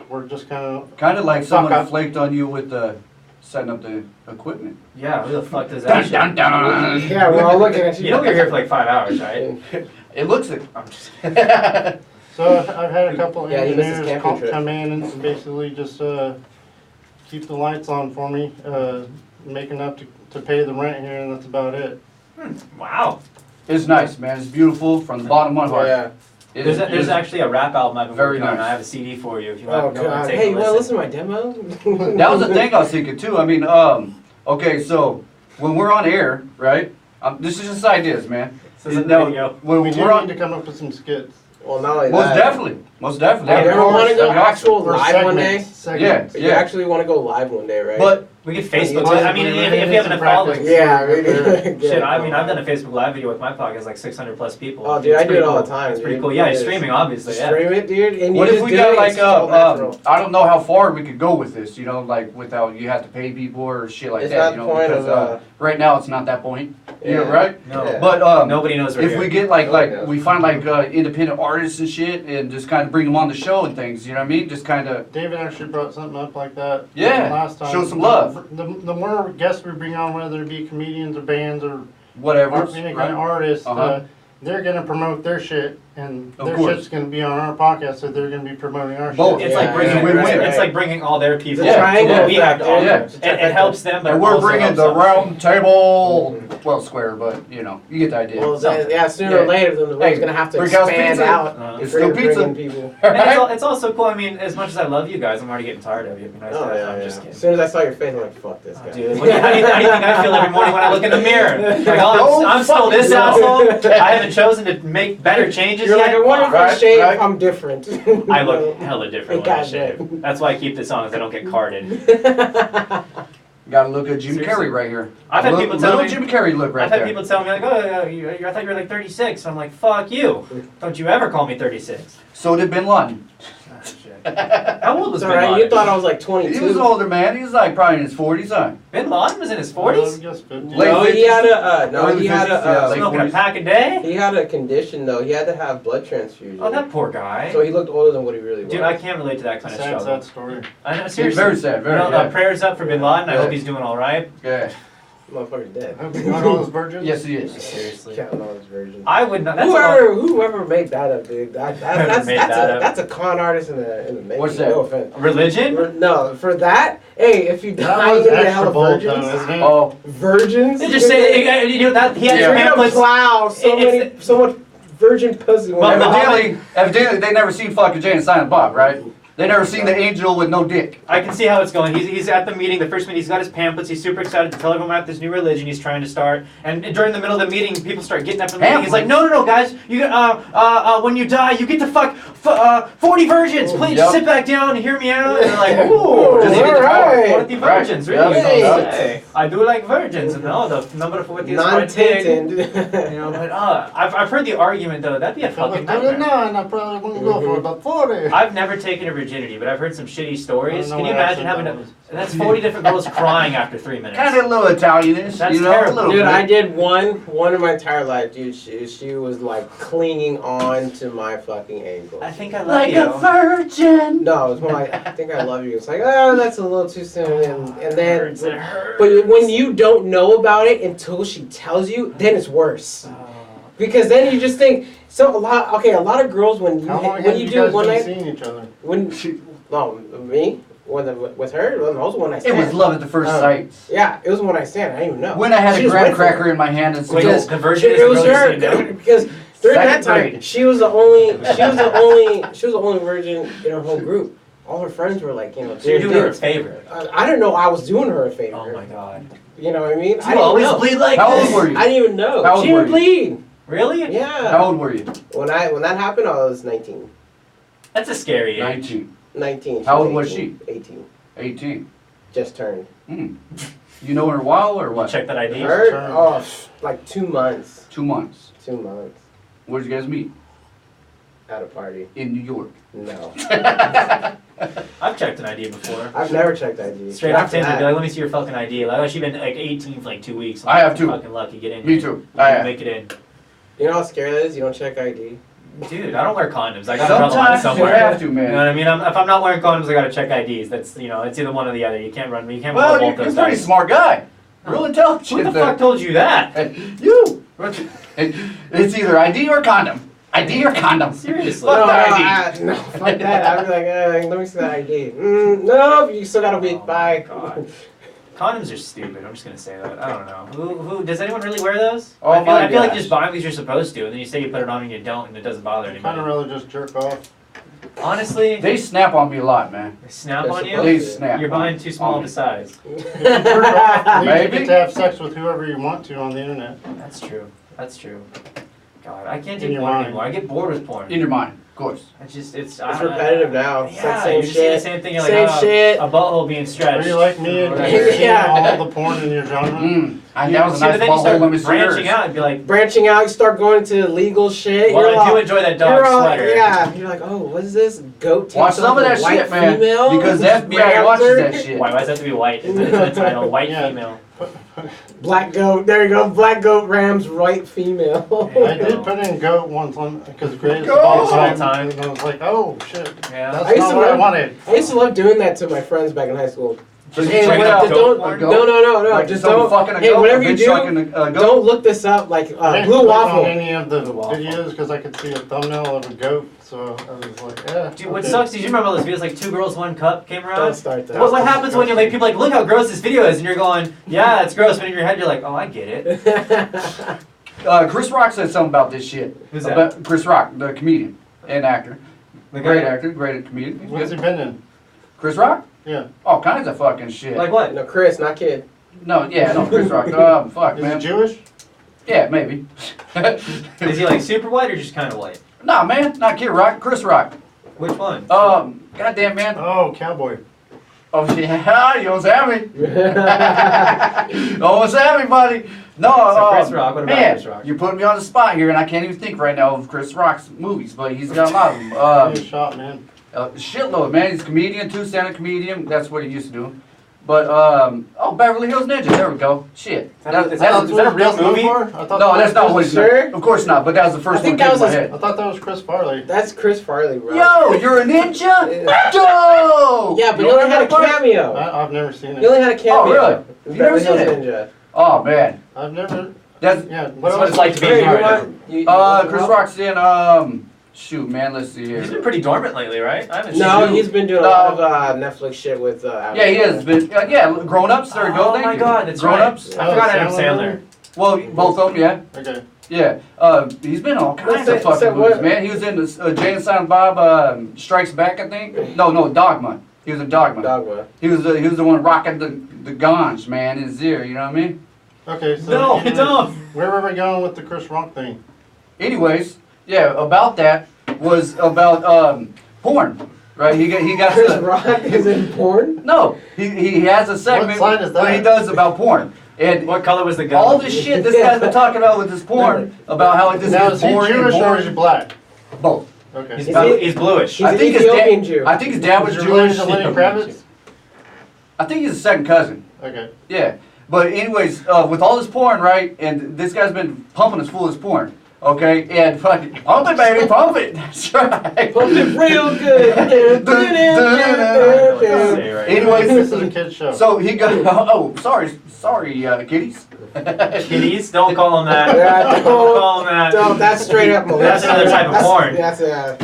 were just kind of
Kind of like
Fuck
someone
up.
flaked on you with setting up the equipment.
Yeah, who the fuck does
Dun,
that
dun,
shit?
dun.
Yeah, we're all looking at you.
You know we were here for like 5 hours, right?
It looks it.
I'm just
So I've had a couple
Yeah, he missed his
engineers
camping trip.
come in and basically just keep the lights on for me, make enough to pay the rent here, and that's about it.
wow.
It's nice, man. It's beautiful from the bottom of my heart.
Yeah.
It
There's,
is-
there's actually a rap album I've been
Very
working on.
nice.
I have a CD for you if you
Oh
want to go and
god.
take
Hey,
a
you want to listen
listen.
to my demo?
That was the thing I was thinking too. I mean, okay, so when we're on air, right? This is just ideas, man.
This isn't
No,
the video.
when
We do
we're
need
on,
to come up with some skits.
Well, not only
most
that.
definitely, most definitely.
Hey, you ever want to go
That'd be awesome.
actual
Or
live one day?
segments.
You
Yeah.
actually want to go live one day, right?
But
We could Facebook
Possibly,
it. I mean, if
maybe
you have
some
enough followers.
practice.
yeah, really.
Shit, I mean, I've done a Facebook Live video with my podcast, like 600 plus people.
Oh, dude, I
It's
do
pretty
it all
cool.
the time,
It's pretty
dude.
cool. Yeah,
It
you're
is.
streaming, obviously. Yeah.
Stream it, dude. And
what
you
if
just
we
do
got
it,
like
it's all natural.
I don't know how far we could go with this, you know, like without you have to pay people or shit like
It's
that,
not
you
the
know,
point
because
of,
right now it's not that point. You know,
Yeah.
right?
No.
Yeah.
But
Nobody knows we're
if
here.
we get
Yeah.
we find like independent artists and shit and just kind of bring them on the show and things, you know what I mean? Just kind of
David actually brought something up like that
Yeah,
last time.
show some love.
The more guests we bring on, whether it be comedians or bands or
whatever.
any kind
Right?
of artists,
Uh-huh.
they're going to promote their shit, and
Of
their
course.
shit's going to be on our podcast, so they're going to be promoting our
Both.
shit.
It's
Yeah,
like bringing
it's a win-win.
it's like bringing all their people.
It's a
Yeah.
to
triangle
what we have
effect,
to offer.
Yeah.
It's a
It
trifecta.
helps them, but
And
it
we're
also
bringing
helps
the
us.
round table, well, square, but you know, you get the idea.
Well,
Something.
yeah, sooner
Yeah.
or later, then the room's
Hey,
going to have to
Brick House
expand
Pizza.
out.
Uh-huh.
It's
for
still pizza.
bringing people.
And it's also cool. I mean, as much as I love you guys, I'm already getting tired of you. It'd be nice
Oh,
to
yeah,
I'm
yeah.
just
As
kidding.
soon as I saw your face, I'm like, fuck this guy.
Dude, how do you think I feel every morning when I look in the mirror? Like, oh,
No
I'm still this
fucking
asshole. I haven't chosen to make better changes
You're
yet.
like, I wonder if I
Right,
shave,
right.
I'm different.
I look hella different when I
God
shave.
damn.
That's why I keep this on, so I don't get carded.
Gotta look at Jim
Seriously.
Carrey right here.
I've had
Look-
people tell
little
me-
Jim Carrey look right
I've had
there.
people tell me like, oh, I thought you were like 36. I'm like, fuck you. Don't you ever call me 36.
So did Bin Laden.
Ah, shit. How old was
It's
Bin
alright,
Laden?
you thought I was like
He
22.
was an older man. He was like probably in his 40s, huh?
Bin Laden was in his
Well, I
40s?
guess 50.
Late
No, he
50s?
had a no,
Early
he had
50s, yeah,
a
late
Smoking a
40s.
pack a day?
he had a condition though. He had to have blood transfusion.
Oh, that poor guy.
So he looked older than what he really was.
Dude, I can't relate to that kind of
Sad,
struggle.
sad story.
I know,
It's
seriously.
very sad, very
You know,
yeah.
prayers up for Bin Laden. I
Yeah.
hope he's doing all right.
Yeah.
Motherfucker's dead.
Have you got all those virgins?
Yes, he is.
Seriously.
Counting all his versions.
I would not. That's a lot.
Whoever made that up, dude.
Whoever made that up.
That's a con artist in the making.
What's that?
No offense.
Religion?
No, for that, hey, if you
That
die
was
in the hell
extra
of
bold,
virgins,
though, isn't it?
Oh,
virgins,
They just say, you know, that he had
Yeah.
his
you're gonna
pamphlets.
plow so
It's-
much virgin pussy.
Well,
evidently, they never seen fucking Jay and Silent Bob, right? They never seen the angel with no dick.
I can see how it's going. He's at the meeting, the first meeting. He's got his pamphlets. He's super excited to tell everyone about this new religion he's trying to start. And during the middle of the meeting, people start getting up in the meeting. He's like, no, guys. You when you die, you get to fuck 40 virgins, please
Yep.
sit back down and hear me out. And they're like, ooh,
Just
all right.
40 virgins,
Right.
really?
Yep.
Hey, I do like virgins. And no, the number 40 is quite big.
Non-tinted.
You know, but I've heard the argument though, that'd be a
If I was
fucking nightmare.
39, I probably wouldn't go for about 40.
I've never taken a virginity, but I've heard some shitty stories.
I don't
Can
know
you
what
imagine
actually
having to?
goes.
That's 40 different girls crying after 3 minutes.
Kind of a little Italianish,
That's
you know,
terrible.
a little
Dude,
bit.
I did one in my entire life, dude. She was like clinging on to my fucking ankle.
I think I love
Like
you.
a virgin.
No, it was more like, I think I love you. It's like, oh, that's a little too soon. And then,
Hurts, it hurts.
but when you don't know about it until she tells you, then it's worse. Because then you just think, a lot of girls, when you
How long
when
have
you
you
do
guys
one
been
night,
seeing each other?
me, with her, it was one night
It
stand.
was love at the first sight.
Yeah, it was one night stand. I didn't even know.
When I had
She
a
was
graham
waiting for
cracker in my hand and
Wait,
Because
the virgin is
it
the
was
girl you
her
say no?
because during that
Second
time
grade.
she was the only virgin in her whole group. All her friends were like,
So you're
doing
doing her a
things.
favor.
I didn't know I was doing her a favor.
Oh my god.
You know what I mean?
You
I didn't
always
know.
bleed like
How
this.
old were you?
I didn't even know.
How old
She
were
didn't bleed.
Really?
Yeah.
How old were you?
When that happened, I was 19.
That's a scary age.
19.
19.
How old was she?
18.
18.
Just turned.
Hmm. You know her well or
You
what?
check that ID.
Her?
turned.
Oh, like 2 months.
2 months.
2 months.
Where'd you guys meet?
At a party.
In New York.
No.
I've checked an ID before.
I've never checked ID.
Straight up
After
Tinder,
that-
be like, let me see your fucking ID. Like, oh, she's been like 18 for like 2 weeks.
I have too.
Fucking lucky, get in.
Me
here.
too.
You
I
can
have.
make it in.
You know how scary that is? You don't check ID?
Dude, I don't wear condoms. I gotta draw the line
Sometimes you
somewhere.
have to,
You know what
man.
I mean? If I'm not wearing condoms, I gotta check IDs. That's it's either one or the other. You can't run. You can't
Well,
roll
you're
both
a
those
pretty
dice.
smart guy. Real intelligent.
Who the
there.
fuck told you that?
You. It's either ID or condom. ID or condom.
Seriously.
Fuck the ID.
No, fuck that. I'd be like, let me see that ID. No, you still got a week.
Oh,
Bye.
God. Condoms are stupid. I'm just gonna say that. I don't know. Who does anyone really wear those?
Oh
I feel
my
like you
gosh.
just buy them because you're supposed to, and then you say you put it on and you don't, and it doesn't bother
Kind
anybody.
of really just jerk off.
Honestly,
They snap on me a lot, man.
they snap
They're
on you.
They snap.
You're
on
buying
me.
too small
On
of
me.
a size.
If you jerk off, then you
Maybe.
get to have sex with whoever you want to on the internet.
That's true. That's true. God, I can't
In
do
your
porn
mind.
anymore. I get bored with porn.
In your mind, of course.
It's
It's repetitive now. It's
Yeah,
like same
you're just seeing the
shit.
same thing. You're
Same
like,
shit.
a butthole being
Are
stretched.
you like me and
Whatever.
you're seeing
Yeah.
all the porn in your genre?
That was a
See, but
nice
then you
butthole.
start
Let me see
branching
yours.
out and be like,
Branching out, you start going to illegal shit.
well,
you're
I do
all,
enjoy that
you're
dog
all,
sweater.
yeah. You're like, oh, what is this? Goat takes
Watch some
off
of
a
that
white
shit, man.
female?
Because the
Just
FBI
grabs
watches
her.
that shit.
Why does it have to be white? It's the title, white
Yeah.
female.
Black goat. There you go. Black goat rams white female.
I did put in goat once because greatest
Goat!
of all
All
time,
time.
and I was like, oh shit,
Yeah.
that's
I used
not
to
what I
love-
wanted.
I used to love doing that to my friends back in high school.
So you
Hey,
check
what-
out
don't,
a
no,
goat?
no,
Like
just
someone
don't.
fucking a
Hey,
goat,
whatever
a
you
bitch sucking
do,
a goat?
don't look this up like
I didn't
blue
click
waffle.
on any of the
Blue waffle.
videos because I could see a thumbnail of a goat, so I was like, yeah.
Dude, what
okay.
sucks is you remember all those videos like 2 girls, 1 cup came
Don't
around?
start that.
What happens when you make people like, look how gross this video is, and you're going, yeah, it's gross, but in your head you're like, oh, I get it.
Chris Rock said something about this shit.
Who's that?
About Chris Rock, the comedian and actor.
The
Great
guy-
actor, great comedian.
What's he been in?
Chris Rock?
Yeah.
All kinds of fucking shit.
Like what?
No, Chris, not kid.
No, Chris Rock. Fuck,
Is
man.
he Jewish?
Yeah, maybe.
Is he like super white or just kind of white?
Nah, man, not Kid Rock. Chris Rock.
Which one?
Goddamn, man.
Oh, cowboy.
Oh, yeah, you almost have me. Almost have me, buddy. No,
So Chris Rock, what about
man,
Chris Rock?
you're putting me on the spot here, and I can't even think right now of Chris Rock's movies, but he's got a lot of them.
He was shot, man.
Shitload, man. He's a comedian, too, stand-up comedian. That's what he used to do. But, Beverly Hills Ninja. There we go. Shit.
Is that
That's
a real movie?
I thought
no, that's not what he's
Sure?
Of course not, but that was the
I
first
think
one that
that
came to my
was
head.
I thought that was Chris Farley.
That's Chris Farley, bro.
Yo, you're a ninja? Yo!
Yeah, but
You
he only
know
had a
that part?
cameo.
I've never seen
He
it.
only had a cameo.
Oh, really?
in
You've never
Beverly Hills
seen it?
Ninja.
Oh, man.
I've never.
That's,
Yeah.
That's what it's like to be
Hey, you
Sorry.
want? You
Chris
help?
Rock's in, shoot, man, let's see
He's
here.
been pretty dormant lately, right? I haven't
No,
seen
he's been doing a lot of Netflix shit with.
Yeah, he has been, Grown Ups, there we go,
Oh
thank
my
you.
God, that's
Grown
right.
Ups?
I forgot Adam Sandler.
Well, both of them, yeah.
Okay.
Yeah, he's been in all kinds
What's
of
that-
fucking
so
movies,
what-
man. He was in the Jay and Silent Bob Strikes Back, I think. No, Dogma. He was in Dogma.
Dogma.
He was the one rocking the ganj, man, in his ear. You know what I mean?
Okay. So
No,
anyway,
don't.
Where were we going with the Chris Rock thing?
Anyways, yeah, about that. was about porn. Right? He got
Chris Rock is in porn?
No, he has a segment
What side is that?
that he does about porn. And
What color was the gun?
all this shit this guy's been talking about with his porn, about how this
Now,
is
is he
porn and
Jewish or is he
porn.
black?
Both.
Okay.
He's bluish.
He's an Ethiopian Jew.
I think his dad was
Is
Jewish.
related to Lenny Kravitz?
I think he's a second cousin.
Okay.
Yeah. But anyways, with all this porn, right, and this guy's been pumping us full of his porn. Okay, and fucking pump it, baby, pump it. That's right.
Pump it real good.
Anyways,
This is a kid's show.
so he got. Oh, sorry, kitties.
Kitties? Don't call him that.
Yeah,
Don't call him that.
No, that's straight up molesting.
That's another type of porn.
That's
That's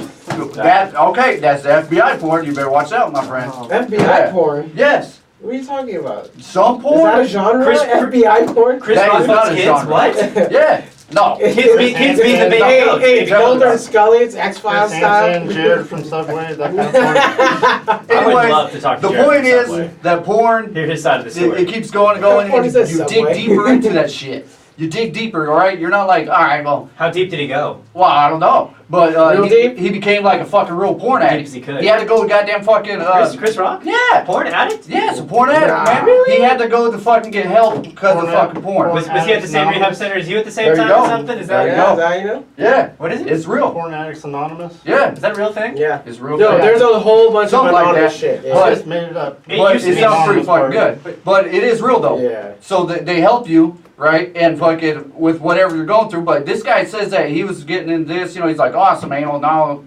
the FBI porn. You better watch out, my friend.
FBI
Yeah.
porn.
Yes,
What are you talking about?
some
Is
porn.
that a genre?
Chris-
FBI porn?
Chris
That
Rock
is not
fucks
a
kids?
genre.
What?
Yeah, no.
Kids being the big
Hey,
goats.
hey,
Big
Mulder and
goats.
Scully, it's X-Files
Chris
style.
Hansen, Jared from Subway, that kind of porn.
I would
Anyways,
love to talk to
the
Jared
point
from
is
Subway.
that porn.
Hear his side of the
It
story.
keeps going and going,
How funny
and
is
you
that,
dig
Subway?
deeper into that shit. You dig deeper, all right? You're not like, all right, well,
How deep did he go?
I don't know. But
Real deep?
he became like a fucking real porn
Deep
addict.
as he could.
He had to go to goddamn fucking,
Chris Rock?
yeah.
Porn addict?
Yeah, it's a porn addict,
Nah.
man.
Really?
He had to go to fucking get help because of
Porn
fucking porn.
Was he at the same rehab center as you at the same
There you
time
go.
or something? Is
There
that
you
Yeah,
go.
is that how you know?
Yeah,
what is it?
it's real.
Porn Addicts Anonymous.
Yeah,
Is that a real thing?
Yeah.
it's real.
No,
thing.
there's a whole bunch
Something
of
like
anonymous
that.
shit.
I
Yeah.
just made it up.
It
But
used
it
to be
sounds pretty
anonymous
fucking good. But it is real though.
Yeah.
So they help you, right? And fucking with whatever you're going through. But this guy says that he was getting into this, he's like, awesome, man. Well, now,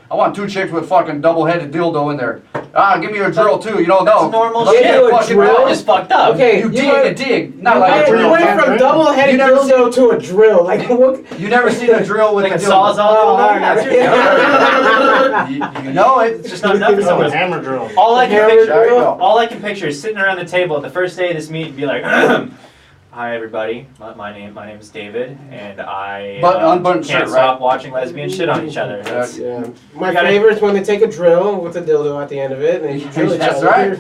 I want 2 chicks with fucking double-headed dildo in there. Give me a drill too,
That's
no.
normal
Let me
shit.
get a
A
fucking
drill?
drill.
Just fucked up.
Okay,
You
you
dig
went-
and dig. Not like a
You
drill.
went from double-headed
You never
dildo to a drill. Like, what?
You never seen a drill with
Like
a
a
dildo.
sawzall
Oh,
dildo? That's your
You know it.
It's just not enough for
It's a
someone.
hammer drill.
All I can
Hammer
picture,
There you go.
all I can picture is sitting around the table at the first day of this meet and be like, "Hi everybody, my name is David, and I
Unbuttoned
can't
shirt,
stop
right?
watching lesbians shit on each other." That's-
Yeah. My
You gotta-
favorite is when they take a drill with a dildo at the end of it and they drill each
That's
other.
right.
It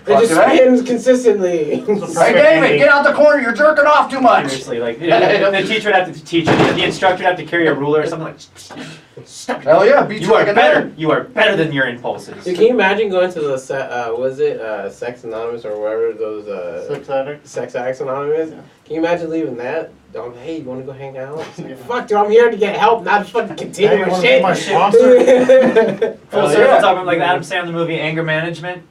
Fuck
just
it, right?
spins consistently.
Hey David, get out the corner, you're jerking off too much.
Seriously, like the teacher would have to teach you, the instructor would have to carry a ruler or something like. Stop.
Hell yeah, beat
You are
like a
better.
nerd.
You are better than your impulses.
Dude, can you imagine going to the Sex Anonymous or wherever those
Sex addict.
Sex Addicts Anonymous?
Yeah.
Can you imagine leaving that? Hey, you want to go hang out?
Yeah.
Fuck, dude, I'm here to get help, not fucking continue
Hey, you
my
wanna
shit.
be my sponsor?
Full
Oh,
circle,
yeah.
talking about like the Adam Sandler movie Anger Management.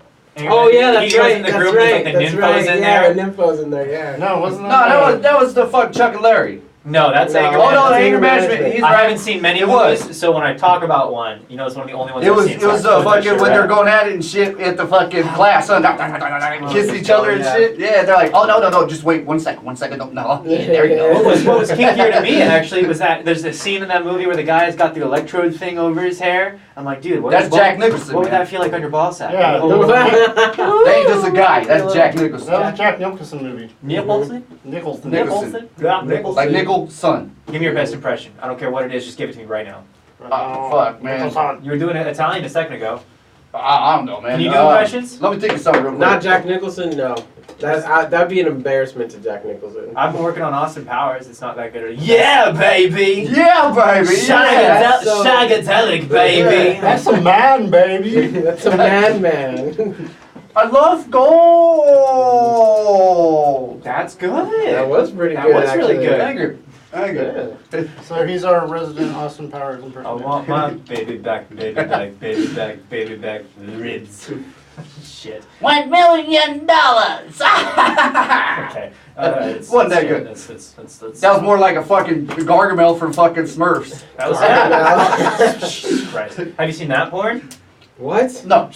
Oh yeah, that's
he goes
right.
in the
That's
group
right.
with like the
That's
nymphos
right.
in
Yeah,
there.
the nymphos in there. Yeah.
No, wasn't
No,
that?
that was the fuck Chuck and Larry.
No, that's
No.
Anger
Oh,
Oh no,
Management.
Anger
anger management.
Management.
He's
I
right.
haven't seen many
It
movies,
was.
so when I talk about one, it's one of the only ones
It
I've
was
seen.
it
so
was
I put that
fucking
shit
when they're
right.
going at it and shit at the fucking class, kissing each other and
yeah.
shit. Yeah, they're like, oh no, just wait 1 second, no, yeah, there you
What
go.
was kinkier to me actually was that there's a scene in that movie where the guy's got the electrode thing over his hair. I'm like, dude,
That's Jack Nicholson,
What would
man.
that feel like on your ball sack?
Yeah,
Oh,
That ain't just a guy. That's Jack Nicholson.
That was a Jack Nicholson movie.
Nicholson?
Nicholson.
Nicholson.
Yeah, Nicholson.
Like Nicholson.
Give me your best impression. I don't care what it is, just give it to me right now.
Oh, fuck, man.
Nicholson.
You were doing Italian a second ago.
I don't know, man.
Can you do impressions?
Let me think of something real quick.
Not Jack Nicholson. No, that'd be an embarrassment to Jack Nicholson.
I've been working on Austin Powers. It's not that good. Yeah, baby.
Yeah, baby. Yeah.
so-
Shagadelic, baby.
That's a man, baby.
That's a madman.
I love gold.
That's good.
That was pretty
That
good.
was really
actually.
good.
Thank you. Thank you.
Yeah.
So he's our resident Austin Powers
I
impersonator.
want my baby back, baby back, baby back, baby back, ribs. Shit.
$1 million.
Okay.
Wasn't that good? That was more like a fucking Gargamel from fucking Smurfs.
That was Jesus Christ. Have you seen that porn?
What?
No,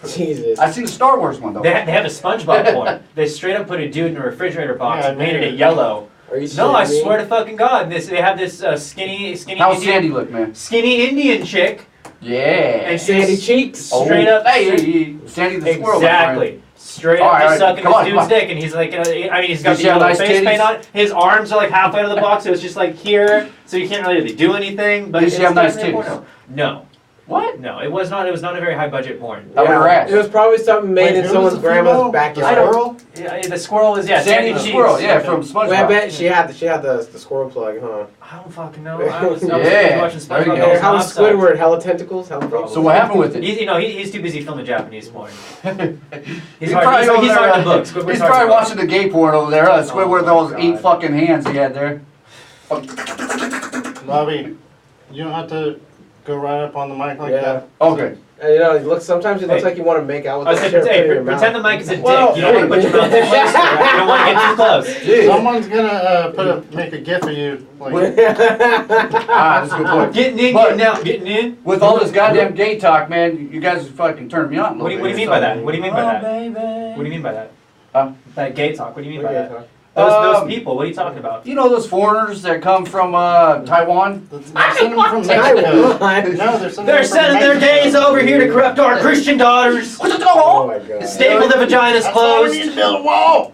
Jesus.
I seen the Star Wars one though.
They have a SpongeBob porn. They straight up put a dude in a refrigerator box
Yeah,
and painted
yeah.
it yellow.
Are you
No, I
shitting me?
swear to fucking God. They have this skinny
How's
Indian,
Sandy look, man?
skinny Indian chick.
Yeah.
And
Sandy cheeks.
Straight up.
Hey, Sandy the squirrel. my friend.
Exactly. Straight
All
up
right,
just sucking
come
this
on,
dude's
come on.
dick, and he's like, I mean, he's got
Does
the
she have
yellow
nice
face paint
titties?
on. His arms are like half out of the box, so it's just like here, so you can't really do anything. But
Does she
it's
have nice
definitely a
titties?
porno. No.
What?
No, it was not. It was not a very high budget porn.
How about her ass?
It was probably something made
Wait,
in
who
someone's
was the
grandma's
female?
backyard.
I don't-
Squirrel?
Yeah, the squirrel was
Sandy the
Cheeks.
squirrel, yeah, from
Wait, I
SpongeBob.
bet she had the squirrel plug, huh?
I don't fucking know. I was
Yeah,
watching
there you
SpongeBob.
go.
the whole
How was
time, so-
Squidward? Hella tentacles? Hella
Probably.
So what happened with it?
He's too busy filming Japanese porn.
He's probably over
he's
there,
hard to book. Squidward's
He's
hard to
probably
book.
watching the gay porn over there. Squidward with
my
those
God.
8 fucking hands he had there.
Bobby, you don't have to go right up on the mic like
Yeah.
that.
Okay.
And, you know, it looks sometimes it looks
Hey.
like you want to make out with
I
the
said,
shit
hey,
in your
pretend the
mouth.
mic is a dick.
Well,
You don't want to put your mouth too close to it. You don't want to get too close.
Someone's gonna make a gif of you. Like,
That's a good point.
Getting in,
But-
getting out, getting in.
With all this goddamn gay talk, man, you guys fucking turn me on a
What do
little
you
bit.
mean by that? What do you mean by
Oh,
that?
baby.
What do you mean by that?
Huh?
That gay talk. What do you mean by
Okay,
that?
huh?
Those people. What are you talking about?
You know those foreigners that come from Taiwan?
they're sending them from Mexico.
Taiwan.
No, they're sending
They're
them from
sending their
Mexico.
gays over here to corrupt our Christian daughters.
Oh my god.
Staple the vaginas
That's why we need
closed.
to build a wall.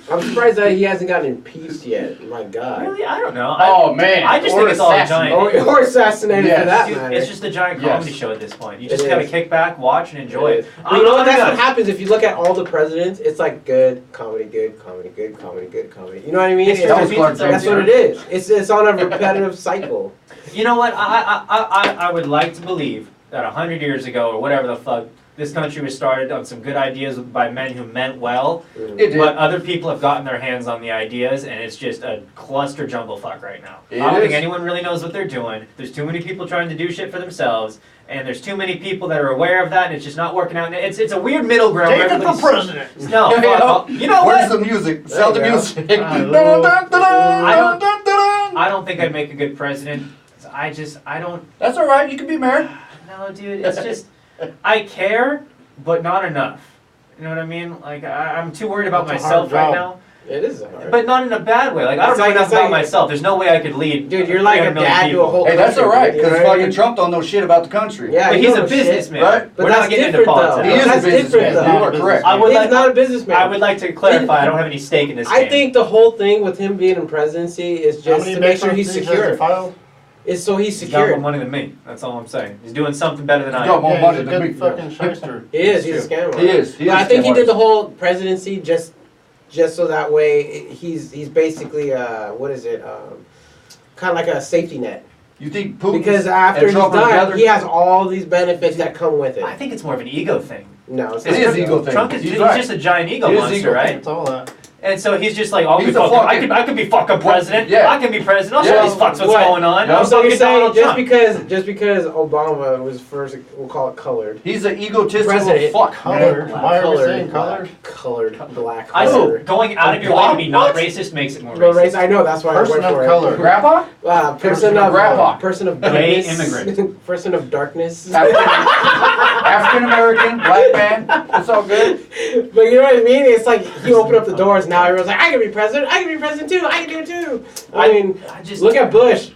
I'm surprised that he hasn't gotten impeached yet. My god.
Really? I don't know.
Oh man.
I just
Or
think it's all a
assassinate.
giant.
Or assassinated
Yes.
for that
Dude,
matter.
it's just a giant
Yes.
comedy show at this point. You just
It
gotta
is.
kick back, watch, and enjoy it.
But you know what? That's what happens if you look at all the presidents. It's like good comedy, good comedy, good comedy, good comedy. You know what I mean?
It's
It's
That was
just-
Clark
that's
James.
what it is. It's on a repetitive cycle.
You know what? I would like to believe that 100 years ago or whatever the fuck, this country was started on some good ideas by men who meant well,
Mm.
It did.
but other people have gotten their hands on the ideas, and it's just a cluster jumble fuck right now.
It
I don't think
is.
anyone really knows what they're doing. There's too many people trying to do shit for themselves, and there's too many people that are aware of that, and it's just not working out. And it's a weird middle ground. where
David for
everybody's-
president.
No,
Yeah,
fuck off. You know
Where's
what?
the music? Sell the
There you go.
music.
I
Dun, dun, dun, dun,
I don't-
dun, dun, dun.
I don't think I'd make a good president. I don't.
That's alright, you can be married.
No, dude, it's just I care, but not enough. You know what I mean? Like I'm too worried about
That's a
myself
hard
right
job.
now,
It is hard.
but not in a bad way. Like I don't
It's
know
like-
enough
it's like-
about myself. There's no way I could lead.
Dude, you're like a
300 million
dad to a
people.
whole
Hey, that's
country,
alright,
you know
because
what I
fucking
mean?
Trump don't know shit about the country.
Yeah,
But
you
he's
know
a
shit.
businessman.
Right?
But
We're
that's
not getting into
different,
politics.
though.
He is
That's
a businessman.
different, though.
You are correct.
I would
He's
like.
not a businessman.
I would like to clarify. I don't have any stake in this
I
game.
think the whole thing with him being in presidency is
How
just
many
to make sure he's
bankruptcies has he
secure.
filed?
It's so he's
he's got more
secure.
money than me. That's all I'm saying. He's doing something better than I
He's got
am.
more
Yeah,
money
he's a
than me.
good fucking shyster.
He is.
It's
He's a
true.
scammer.
He is.
But I think he did the whole presidency just so that way he's basically what is it? Kind of like a safety net.
You think Putin
Because after
and
he's
Trump are
done,
together?
he has all these benefits that come with it.
I think it's more of an ego thing.
No, it's
It
not
is
that.
ego thing.
Trump is
He's
he's
right.
just a giant ego
It is
monster,
ego
right?
It's all that.
And so he's just like, oh,
He's
I
a fucking-
could be fucking president.
Yeah.
I can be president. I'll show
Yeah.
these fucks what's
What?
going on.
Yeah.
I'm
So you're
fucking
saying
Donald
just because Obama was first, we'll call it colored.
He's an egotistical
President.
fuck.
Color.
Black,
Why are we
colored,
saying color?
black, colored, black.
I
color.
said going out of your way to be not racist makes it more
No
racist.
race. I know that's why I
Person
went
of
for
color.
it.
Grandpa?
Person of
Grandpa.
person of
Gay
darkness.
immigrant.
Person of darkness.
African American, black man. It's all good.
But you know what I mean? It's like he opened up the doors. Now everyone's like, I can be president. I can be president too. I can do it too. I mean,
I just
look at Bush.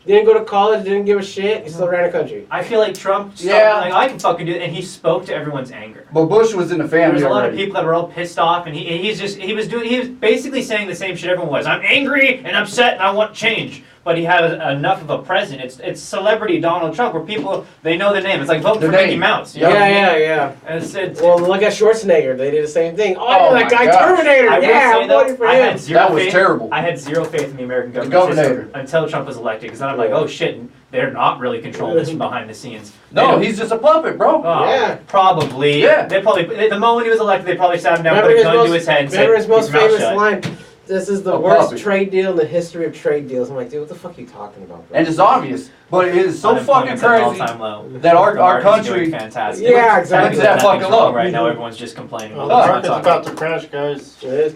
Didn't go to college. Didn't give a shit. He still ran a country.
I feel like Trump.
Yeah.
Like I can fucking do it, and he spoke to everyone's anger.
But Bush was in the
There
family
was a lot of
already.
people that were all pissed off, and he was basically saying the same shit everyone was. I'm angry and upset, and I want change. But he had enough of a president. It's celebrity Donald Trump, where people they know the name. It's like voting
The
for
name.
Mickey Mouse. you
Yeah,
know what I mean?
yeah.
And it's,
Well, look at Schwarzenegger. They did the same thing. Oh,
Oh
that
my
guy
gosh.
Terminator.
I will
Yeah,
say
I'm
though,
voting for
I
him.
had zero
That was
faith.
terrible.
I had zero faith in the American government
governor.
system until Trump was elected, because then I'm like, oh shit, they're not really controlling this from behind the scenes. They
No,
don't-
he's just a puppet, bro.
Oh,
Yeah.
probably.
Yeah.
They probably the moment he was elected, they probably sat him down,
Remember
put a
his
gun
most,
to his head, and said,
remember his most
"Keep your mouth
famous
shut."
line? This is the
A
worst
puppet.
trade deal in the history of trade deals. I'm like, dude, what the fuck are you talking about, bro?
And it's obvious. But it is so fucking
Unemployment's at an
crazy
all-time low.
that our
The market's
country.
doing fantastic.
Yeah, exactly.
Everything's
That
nothing's
fucking
wrong
low.
right now. Everyone's just complaining.
Well,
Well,
the
let's not
market's
talk
about to crash, guys.
It is.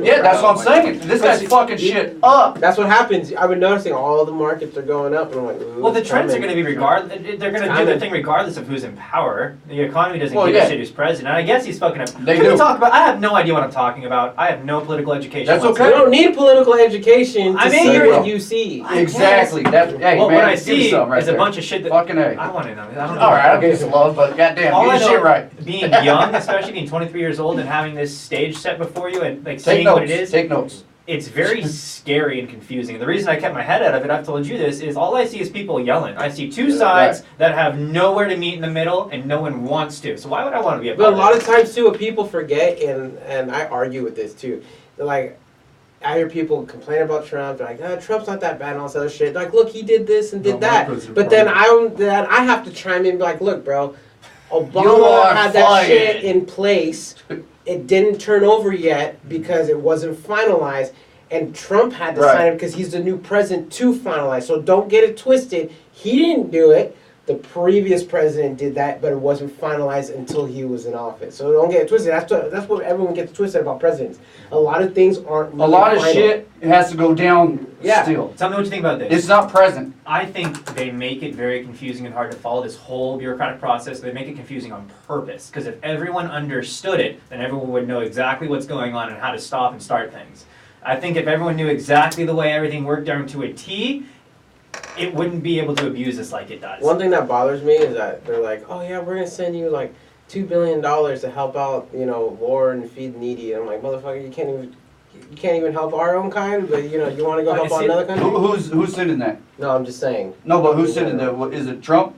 Yeah, that's what I'm saying. This guy's fucking shit up.
That's what happens. I've been noticing all the markets are going up, and I'm like, ooh,
Well, the
it's
trends are
coming.
going to be regardless. They're going to do
Coming.
their thing regardless of who's in power. The economy doesn't
Well,
give
yeah.
a shit who's president. And I guess he's fucking up.
They
Can
do.
we talk about? I have no idea what I'm talking about. I have no political education.
That's
You
okay.
whatsoever.
don't need political education to
I'm
see
angry.
what you see.
I
Exactly. That's hey
Well,
man.
what I
give me
see
something right
is a
there.
bunch of shit that
Fucking A.
I want to know. I don't know.
All right, I'll give you some love, but goddamn,
All
get
I
your
know,
shit right.
being young, especially being 23 years old and having this stage set before you and like
Take
seeing what it
notes.
is,
Take notes.
it's very scary and confusing. The reason I kept my head out of it, I've told you this, is all I see is people yelling. I see two sides that have nowhere to meet in the middle, and no one wants to. So why would I want to be a part
But a lot
of
of times too, what people forget, and I argue with this too, they're like, I hear people complain about Trump. They're like, Trump's not that bad and all this other shit. Like, look, he did this and did that. But then I have to chime in and be like, look, bro, Obama had that shit in place. It didn't turn over yet because it wasn't finalized. And Trump had to sign it because he's the new president to finalize. So don't get it twisted. He didn't do it. The previous president did that, but it wasn't finalized until he was in office. So don't get it twisted. That's what everyone gets twisted about presidents. A lot of things aren't really
A lot of
final.
shit has to go down still.
Tell me what you think about this.
It's not present.
I think they make it very confusing and hard to follow this whole bureaucratic process. They make it confusing on purpose. Because if everyone understood it, then everyone would know exactly what's going on and how to stop and start things. I think if everyone knew exactly the way everything worked down to a T, it wouldn't be able to abuse us like it does.
One thing that bothers me is that they're like, oh yeah, we're gonna send you like $2 billion to help out, war and feed the needy. And I'm like, motherfucker, you can't even help our own kind, but you want to go help out another country.
Who's sending that?
No, I'm just saying.
No, but who's sending that? Is it Trump?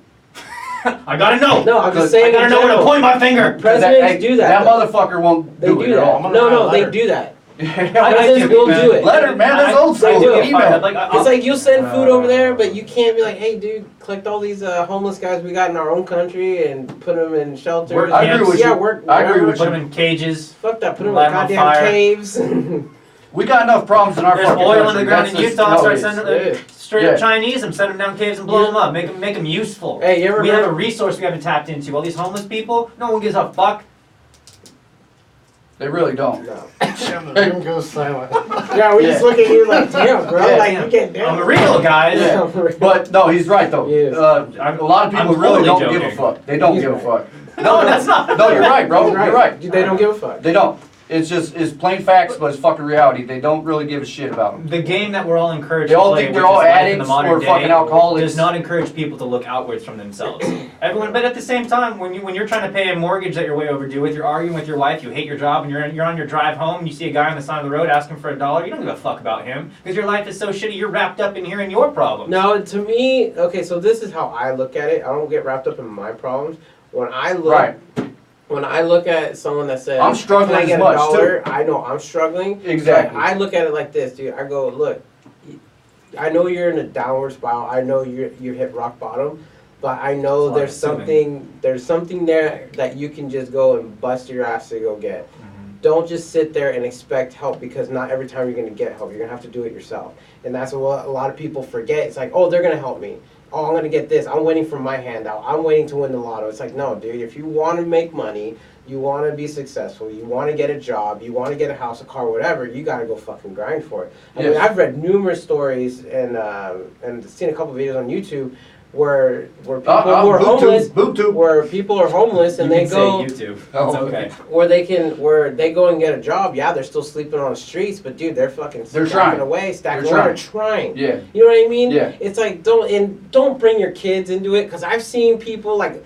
I gotta know.
No, I'm just saying.
I gotta know where to point my finger.
Presidents do that.
That motherfucker won't do it at all.
No, they do that.
Presidents
will do it.
Letter, man, that's old school. Email.
It's like you'll send food over there, but you can't be like, hey, dude, collect all these homeless guys we got in our own country and put them in shelters.
I agree with you.
I agree with
Put them in cages.
Fuck that. Put them in
Light 'em on
goddamn
fire.
caves.
We got enough problems in our
There's
fucking
oil
country.
in the ground in
That's just
Utah.
how
Start
it is.
sending straight up Chinese them, send them down caves and blow them up. Make them useful.
Hey, you ever
we
heard-
have a resource we haven't tapped into. All these homeless people, no one gives a fuck.
They really don't.
No.
And the room goes silent.
Yeah, we just look at you like, damn, bro.
Yeah,
like,
damn.
you can't do
I'm a real guy.
Yeah.
But no, he's right though.
Yes.
A lot of people
I'm
really
totally
don't give a
joking.
fuck. They don't
He's
give a
right.
fuck.
No, that's not.
No, you're right, bro. You're right.
They don't give a fuck.
They don't. It's plain facts, but it's fucking reality. They don't really give a shit about them.
The game that we're all encouraged
They all
to play,
think they're
which
all
is life in
addicts
the modern
or
day,
fucking alcoholics.
does not encourage people to look outwards from themselves. Everyone, but at the same time, when you're trying to pay a mortgage that you're way overdue with, you're arguing with your wife, you hate your job, and you're on your drive home, and you see a guy on the side of the road asking for $1, you don't give a fuck about him because your life is so shitty. You're wrapped up in hearing your problems.
No, to me, okay, so this is how I look at it. I don't get wrapped up in my problems. When I look at someone that says,
I'm struggling
"Can I
as
get
much,
$1?" I know I'm struggling.
Exactly.
But I look at it like this, dude. I go, look, I know you're in a downward spiral. I know you hit rock bottom, but I know there's something there that you can just go and bust your ass to go get. Don't just sit there and expect help because not every time you're going to get help. You're going to have to do it yourself. And that's what a lot of people forget. It's like, oh, they're going to help me. Oh, I'm going to get this. I'm waiting for my handout. I'm waiting to win the lotto. It's like, no, dude, if you want to make money, you want to be successful, you want to get a job, you want to get a house, a car, whatever, you got to go fucking grind for it. I mean, I've read numerous stories and seen a couple videos on YouTube where people who are homeless, where people are homeless and
you
they
can
go,
say YouTube.
Oh,
It's okay.
where they go and get a job. Yeah, they're still sleeping on the streets, but dude, they're fucking stacking
trying.
away, stacking
They're
away, they're trying.
Yeah.
You know what I mean?
Yeah.
It's like don't bring your kids into it because I've seen people like,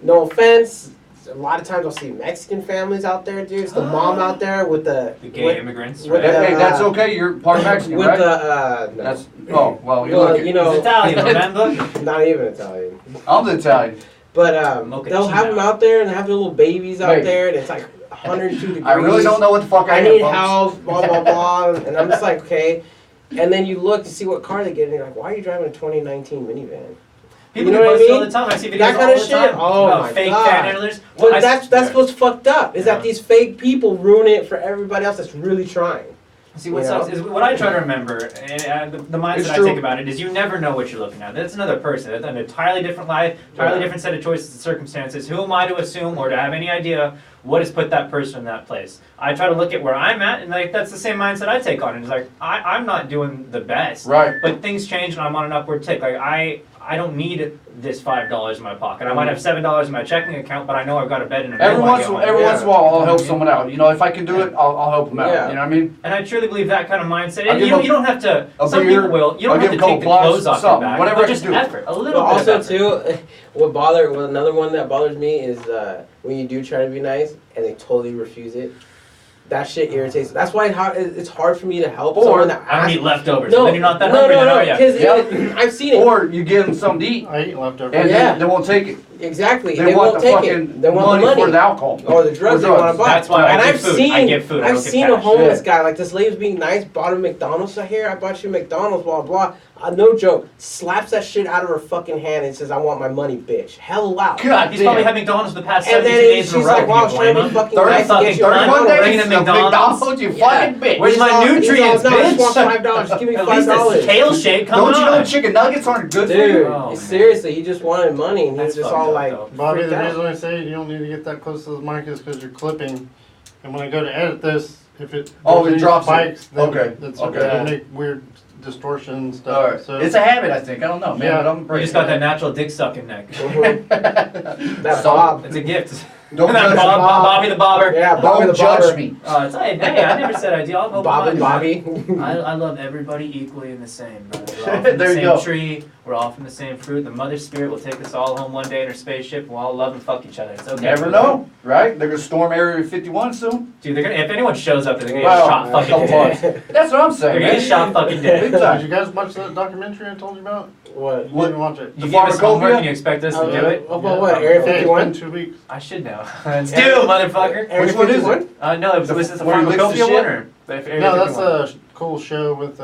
no offense, a lot of times I'll see Mexican families out there, dude. It's the mom out there with the
gay immigrants,
with
right?
Hey, that's okay. You're part Mexican,
with
right?
No.
That's well,
Well,
look.
you know,
He's Italian, remember?
not even Italian.
I'm the Italian.
But they'll
Mochaccino.
have them out there and have their little babies out
Hey.
there, and it's like 102 degrees.
I really don't know what the fuck I
I
am,
need
folks.
house, blah blah blah, and I'm just like, okay. And then you look to see what car they get, and you're like, why are you driving a 2019 minivan?
People
You know
do
what I
post it all
mean?
the time. I see videos
That kind
all
of
the
shit?
time
Oh
about
my
fake
God.
panhandlers.
But
Well,
that's what's fucked up, is
Yeah.
that these fake people ruin it for everybody else that's really trying.
See, what
You
sucks
know?
is what I try to remember, and the mindset
It's
I
true.
take about it is you never know what you're looking at. That's another person. That's an entirely different life, entirely different set of choices and circumstances. Who am I to assume or to have any idea what has put that person in that place? I try to look at where I'm at, and like that's the same mindset I take on it. It's like I'm not doing the best,
Right.
but things change, and I'm on an upward tick. Like I don't need this $5 in my pocket. I might have $7 in my checking account, but I know I've got a bed in a
Every once in a while, I'll help
Yeah.
someone out. You know, if I can do it, I'll help them out.
Yeah.
You know what I mean?
And I truly believe that kind of mindset.
I'll
And
give
you don't have to.
a
Some
beer,
people will. You
I'll
don't have
give
to
a
take the
couple
clothes
gloves,
off your
something,
back.
whatever
but
I can
just
do.
effort. A
But
little bit
also
of effort.
another one that bothers me is when you do try to be nice and they totally refuse it. that shit irritates. That's why it's hard for me to help
Or
someone that
I don't
asks.
eat leftovers.
No,
Then you're not that
no,
hungry,
no,
then
no,
are you?
because I've seen it.
Or you give them something to eat,
I eat leftovers.
and
Yeah.
they won't take it.
Exactly.
They want
won't
the
take
fucking
it. They want the
money for the
money.
alcohol.
Or the drugs they want to buy.
That's why I
and
give
I've
food.
seen,
I give food. I
I've
don't give
seen a
cash.
homeless
Yeah.
guy, like this lady was being nice, bought him McDonald's right here. I bought you McDonald's, blah, blah. No joke. Slaps that shit out of her fucking hand and says, I want my money, bitch. Hell loud.
God, he's
damn.
probably had McDonald's for the past
And
72
then
days in a
she's
row.
like, wow, I was
Can you
trying to
blame
be
him?
fucking
30
nice to
fucking
get you
31
McDonald's.
days
Bringing
of
in McDonald's.
McDonald's, you
Yeah.
fucking bitch.
Where's my
He's all,
nutrients,
no, I just want
bitch?
$5. Just give me
At least
$5.
this kale shake, come
Don't you know
on.
chicken nuggets aren't good for
Dude,
you?
Oh, man.
seriously, he just wanted money and he was
That's
just
fucked
all
up,
like,
though.
Bobby,
freaked
the
out.
reason I say you don't need to get that close to the mic is because you're clipping, and when I go to edit this, if it
Oh,
goes
it
any
drops it.
spikes, then
Okay,
it's
okay.
it'll make weird distortion and stuff.
Alright.
So
It's a habit, I think. I don't know, man.
Yeah.
But I'm
You just got that natural dick sucking neck.
Mhm. That
So-
Bob.
It's a gift.
Don't
That
judge
Bob,
me.
Bobby the Bobber.
Yeah, Bobby
Don't
the
judge
Bobber.
me.
Oh, it's hey, I never said I do. I'll go
Bob and
blind.
Bobby.
I love everybody equally and the same. Brother. We're all from the
There you
same
go.
tree. We're all from the same fruit. The mother spirit will take us all home one day in her spaceship, and we'll all love and fuck each other. It's okay.
Never know, right? They're gonna storm Area 51 soon.
Dude, they're gonna. If anyone shows up, they're gonna get
Well,
shot fucking
couple
dead.
That's what I'm
They're
saying,
gonna get
man.
shot fucking dead.
Big
did
time.
you guys watch that documentary I told you about?
What?
You didn't watch it.
You
The
gave us homework
pharmacopoeia?
and you expect us to do it?
About what? Area
Okay, it's
51?
been 2 weeks.
I should know. Let's do it, motherfucker.
Area
Which one is
51?
it?
No, was this a
Where he licks the
pharmacopoeia
shit?
one or? Area
No, that's
51?
a cool show with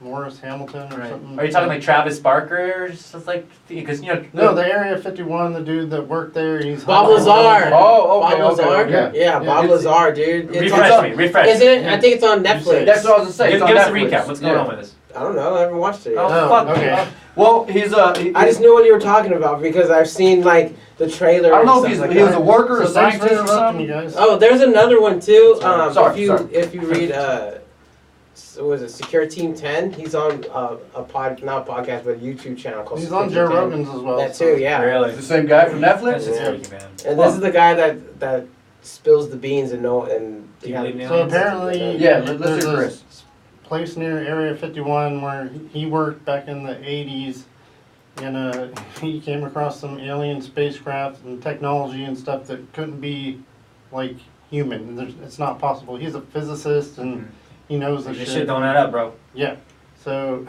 Morris Hamilton or
Right.
something.
Are you talking like Travis Barker or stuff like? Because you know.
No, the Area 51, the dude that worked there, he's
Bob Lazar.
Oh, okay,
Bob
okay,
Lazar?
okay.
Yeah, Bob
It's-
Lazar, dude. It's
Refresh
on,
me. Refresh.
isn't it? I think it's on Netflix.
That's what I was gonna say.
Give,
It's on
give us a
Netflix.
recap. What's going
Yeah.
on with this?
I don't know. I haven't watched it yet.
Oh,
Oh,
fuck.
okay.
Well, he's a.
I just knew what you were talking about because I've seen like the trailer.
I don't know
and
if
stuff
he
like
was a
that.
worker or a
So thanks for
scientist or
interrupting you
something.
guys.
Oh, there's another one too.
Sorry,
If you read was it Secure Team 10? He's on not a podcast but a YouTube channel called.
He's
Secure
on
Team
Joe
10.
Rogan's as well.
That
so-
too, yeah.
Really?
The same guy from
That's
Netflix.
just
Yeah.
freaky, man.
And this is the guy that spills the beans and
Do you believe in
So
aliens?
apparently,
Yeah, let's
there's
hear
a
Chris.
place near Area 51 where he worked back in the 80s, and he came across some alien spacecraft and technology and stuff that couldn't be like human. It's not possible. He's a physicist and he knows the
This
shit.
shit don't add up, bro.
Yeah. So